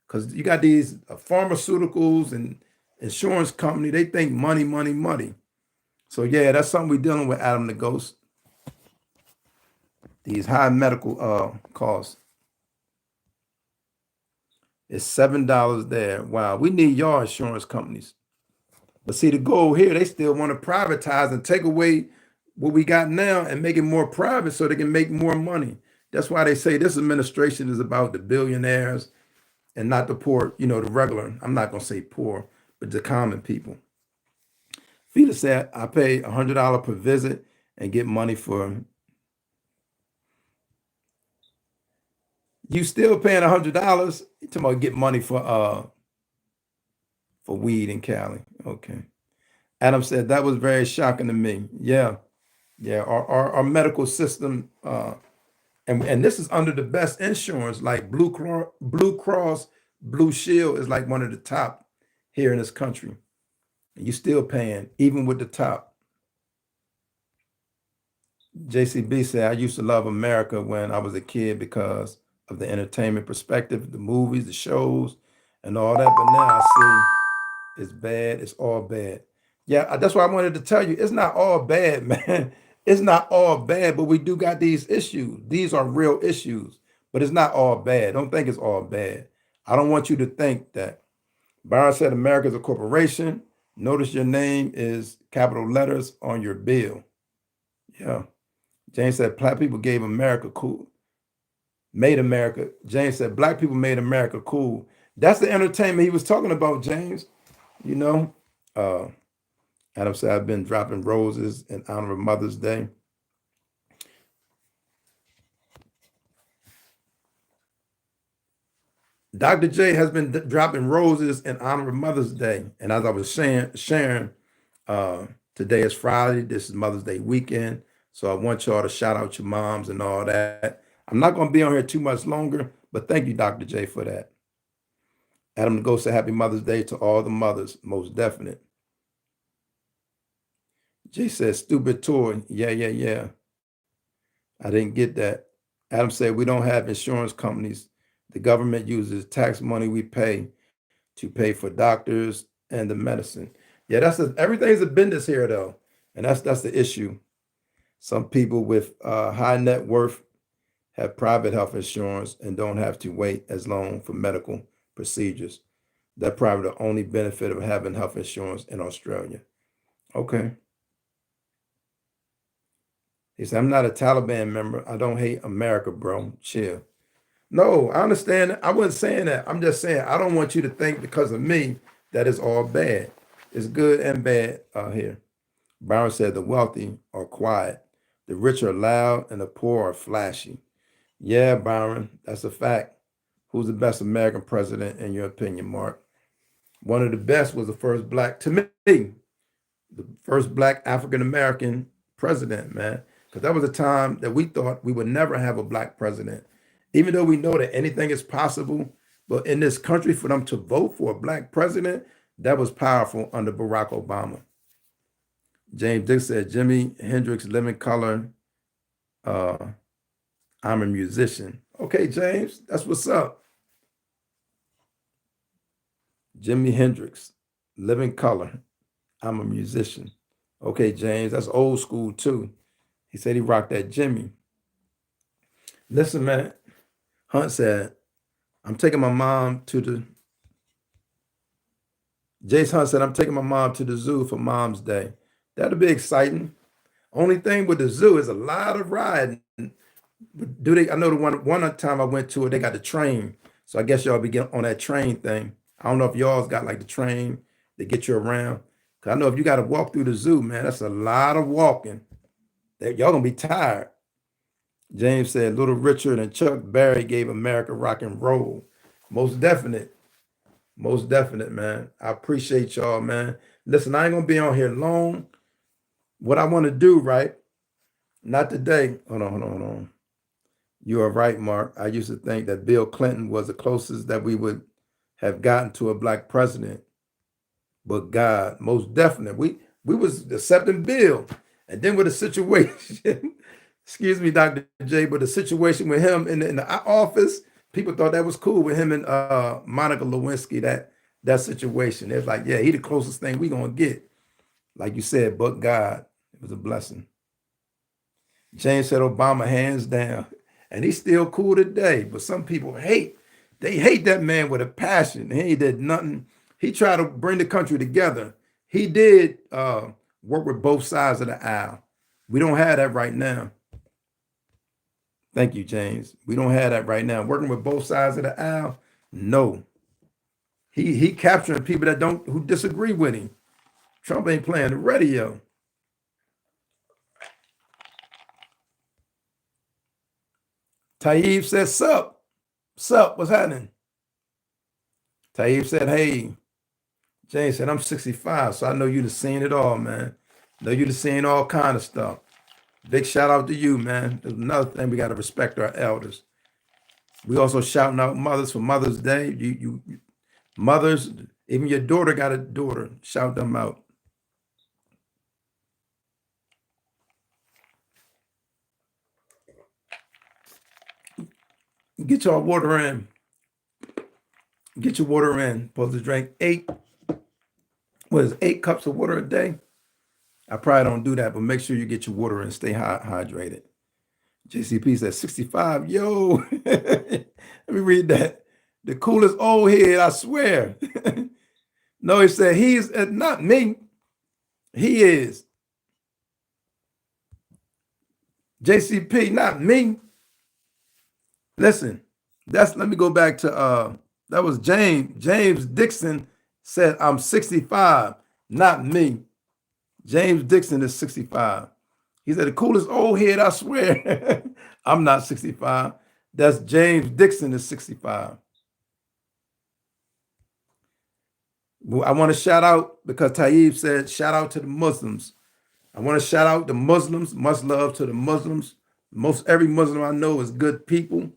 because you got these pharmaceuticals and insurance company, they think money. So yeah, that's something we're dealing with, Adam the Ghost. These high medical costs. It's $7 there. Wow, we need y'all insurance companies. But see, the goal here, they still want to privatize and take away what we got now and make it more private so they can make more money. That's why they say this administration is about the billionaires and not the poor, the regular. I'm not going to say poor, but the common people. Felix said, I pay $100 per visit and get money for. You still paying $100? You talking about get money for weed in Cali? Okay. Adam said that was very shocking to me. Yeah, our medical system, and this is under the best insurance, like Blue Cross Blue Shield is like one of the top here in this country. And you still paying even with the top. JCB said, I used to love America when I was a kid because of the entertainment perspective, the movies, the shows, and all that. But now I see it's bad. It's all bad. Yeah, that's why I wanted to tell you, it's not all bad, man. It's not all bad, but we do got these issues. These are real issues, but it's not all bad. Don't think it's all bad. I don't want you to think that. Byron said America is a corporation. Notice your name is capital letters on your bill. Yeah. James said black people gave America cool. Made America. James said black people made America cool. That's the entertainment he was talking about, James. Adam said, I've been dropping roses in honor of Mother's Day. Dr. J has been dropping roses in honor of Mother's Day. And as I was sharing, today is Friday. This is Mother's Day weekend. So I want y'all to shout out your moms and all that. I'm not going to be on here too much longer, but thank you, Dr. J, for that. Adam the Ghost said, Happy Mother's Day to all the mothers, most definite. Jay said, stupid toy. Yeah. I didn't get that. Adam said, we don't have insurance companies. The government uses tax money we pay to pay for doctors and the medicine. Yeah, everything's a business here, though. And that's the issue. Some people with high net worth have private health insurance and don't have to wait as long for medical procedures. That's probably the only benefit of having health insurance in Australia. Okay. He said, I'm not a Taliban member. I don't hate America, bro. Chill. No, I understand. I wasn't saying that. I'm just saying I don't want you to think because of me that it's all bad. It's good and bad out here. Byron said the wealthy are quiet, the rich are loud, and the poor are flashy. Yeah, Byron, that's a fact. Who's the best American president in your opinion, Mark? One of the best was the first black, to me, the first black African American president, man. Because that was a time that we thought we would never have a black president. Even though we know that anything is possible, but in this country, for them to vote for a black president, that was powerful under Barack Obama. James Dick said, Jimi Hendrix, Living Color, uh, I'm a musician. Okay, James, that's what's up. Jimi Hendrix, Living Color, I'm a musician. Okay, James, that's old school too. He said he rocked that Jimmy. Listen, man, Hunt said, I'm taking my mom to the, Jace Hunt said, I'm taking my mom to the zoo for Mom's Day. That'll be exciting. Only thing with the zoo is a lot of riding. Do they? I know the one time I went to it, they got the train. So I guess y'all be getting on that train thing. I don't know if y'all's got like the train to get you around. Cause I know if you got to walk through the zoo, man, that's a lot of walking. Y'all gonna be tired. James said, Little Richard and Chuck Berry gave America rock and roll. Most definite. Most definite, man. I appreciate y'all, man. Listen, I ain't gonna be on here long. What I want to do, right? Not today. Hold on. You are right, Mark. I used to think that Bill Clinton was the closest that we would have gotten to a black president. But God, most definite. We was accepting Bill. And then with the situation, excuse me, Dr. J, but the situation with him in the office, people thought that was cool with him and Monica Lewinsky, that situation. It's like, yeah, he the closest thing we gonna get. Like you said, but God, it was a blessing. James said Obama hands down. And he's still cool today. But some people they hate that man with a passion. He did nothing. He tried to bring the country together. He did work with both sides of the aisle. We don't have that right now. Thank you, James. We don't have that right now. Working with both sides of the aisle, no. He capturing people who disagree with him. Trump ain't playing the radio. Taib said, sup, what's happening? Taib said, hey. James said, I'm 65, so I know you've seen it all, man. Know you've seen all kind of stuff. Big shout out to you, man. There's another thing, we got to respect our elders. We also shouting out mothers for Mother's Day. You mothers, even your daughter got a daughter. Shout them out. Get your water in. Get your water in. Supposed to drink 8 cups of water a day? I probably don't do that, but make sure you get your water in. Stay hydrated. JCP said 65. Yo, let me read that. The coolest old head, I swear. No, he said he's not me. He is. JCP, not me. Listen, let me go back to that was James. James Dixon said, I'm 65, not me. James Dixon is 65. He said, the coolest old head, I swear. I'm not 65. That's James Dixon is 65. Well, I want to shout out, because Taib said, shout out to the Muslims. I want to shout out the Muslims. Much love to the Muslims. Most every Muslim I know is good people.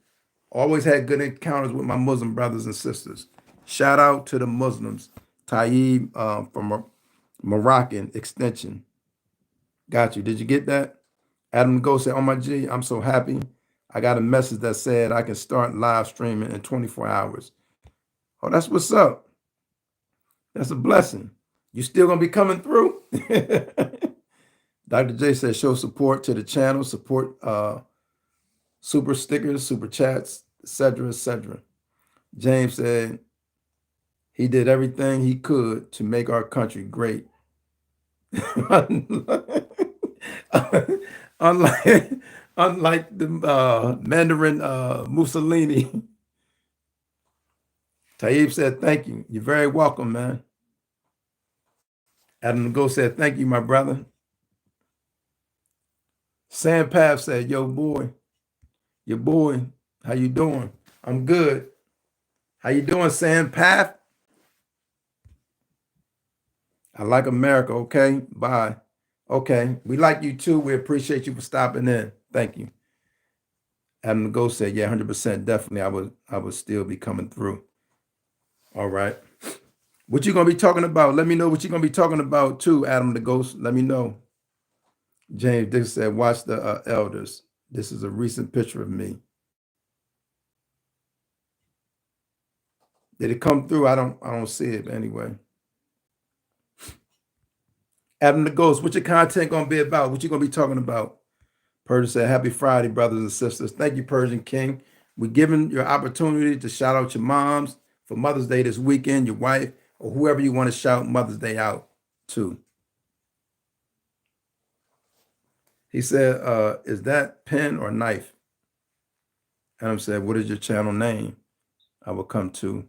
Always had good encounters with my Muslim brothers and sisters. Shout out to the Muslims. Taib from Moroccan extension. Got you. Did you get that? Adam Go said, oh my G, I'm so happy. I got a message that said I can start live streaming in 24 hours. Oh, that's what's up. That's a blessing. You still gonna be coming through? Dr. J said, show support to the channel, support super stickers, super chats, etc., etc. James said He did everything he could to make our country great. unlike unlike the Mandarin Mussolini. Taib said, thank you. You're very welcome, man. Adam Go said, thank you, my brother. Sam Pav said, yo, boy, your boy, how you doing? I'm good. How you doing, Sam Pav? I like America, okay? Bye. Okay, we like you too. We appreciate you for stopping in. Thank you. Adam Go said, yeah, 100%, definitely. I would still be coming through. All right. What you gonna be talking about? Let me know what you're gonna be talking about too, Adam the Ghost. Let me know. James Dixon said, watch the elders. This is a recent picture of me. Did it come through? I don't see it anyway. Adam the Ghost, what your content gonna be about? What you gonna be talking about? Persian said, happy Friday, brothers and sisters. Thank you, Persian King. We're giving your opportunity to shout out your moms for Mother's Day this weekend, your wife, or whoever you want to shout Mother's Day out to. He said, is that pen or knife? Adam said, what is your channel name? I will come to.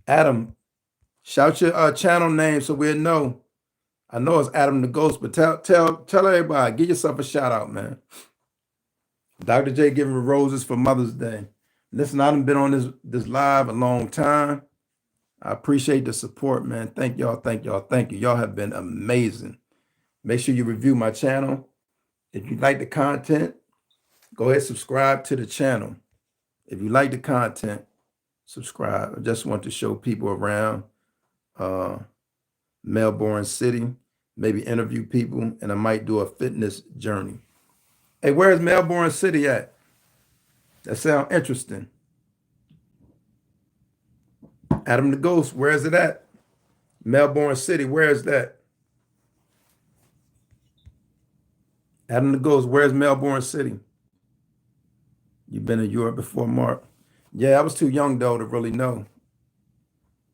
Adam, shout your channel name so we'll know. I know it's Adam the Ghost, but tell everybody, give yourself a shout out, man. Dr. J giving roses for Mother's Day. Listen, I haven't been on this live a long time. I appreciate the support, man. Thank y'all, thank y'all, thank you. Y'all have been amazing. Make sure you review my channel. If you like the content, go ahead, subscribe to the channel. If you like the content, subscribe. I just want to show people around Melbourne City, maybe interview people, and I might do a fitness journey. Hey, where's Melbourne City at? That sounds interesting. Adam the Ghost, where is it at? Melbourne City, where is that? Adam the Ghost, where's Melbourne City? You've been in Europe before, Mark? Yeah, I was too young though to really know.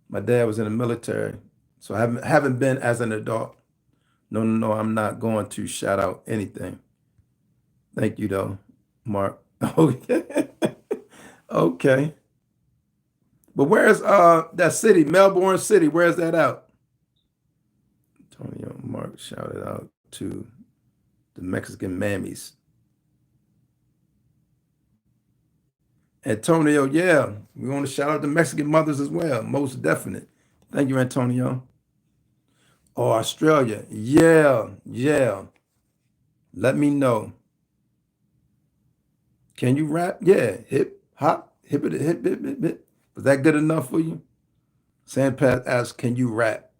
My dad was in the military, so I haven't been as an adult. No, I'm not going to shout out anything. Thank you though, Mark. Okay. Okay. But where's that city, Melbourne City? Where's that out? Antonio Mark shouted out to the Mexican mammies. Antonio, yeah, we want to shout out the Mexican mothers as well. Most definite. Thank you, Antonio. Oh, Australia. Yeah. Let me know. Can you rap? Yeah. Hip, hop, hip, hip, hip, hip, hip. Was that good enough for you? Sandpath asks, can you rap?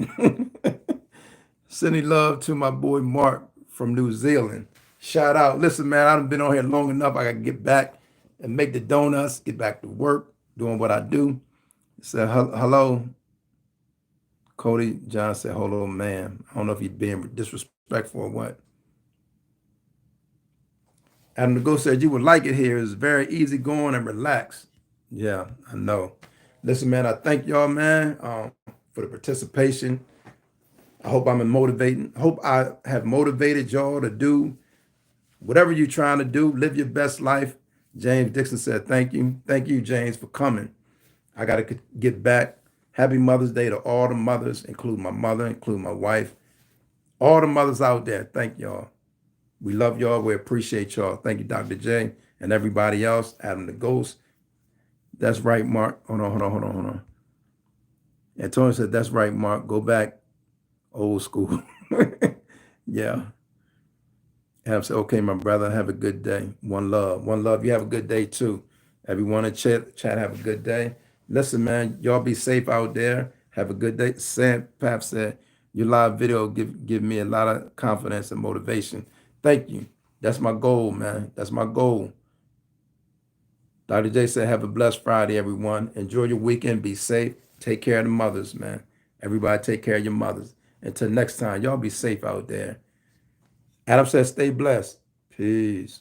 Sending love to my boy Mark from New Zealand. Shout out. Listen, man, I haven't been on here long enough. I got to get back and make the donuts, get back to work, doing what I do. Said, hello. Cody John said, hello, man. I don't know if he's being disrespectful or what. Adam the Ghost said, you would like it here. It's very easy going and relaxed. Yeah, I know. Listen, man, I thank y'all, man, for the participation. I hope I'm motivating. Hope I have motivated y'all to do whatever you're trying to do. Live your best life. James Dixon said, thank you. Thank you, James, for coming. I got to get back. Happy Mother's Day to all the mothers, including my mother, including my wife. All the mothers out there, thank y'all. We love y'all. We appreciate y'all. Thank you, Dr. J, and everybody else. Adam the Ghost. That's right, Mark. Hold on. Antonio said, that's right, Mark. Go back old school. Yeah. Adam said, okay, my brother, have a good day. One love. One love. You have a good day too. Everyone in chat, have a good day. Listen, man, y'all be safe out there. Have a good day. Sam Pap said, your live video give me a lot of confidence and motivation. Thank you. That's my goal, man. That's my goal. Dr. J said, have a blessed Friday, everyone. Enjoy your weekend. Be safe. Take care of the mothers, man. Everybody take care of your mothers. Until next time, y'all be safe out there. Adam says, stay blessed. Peace.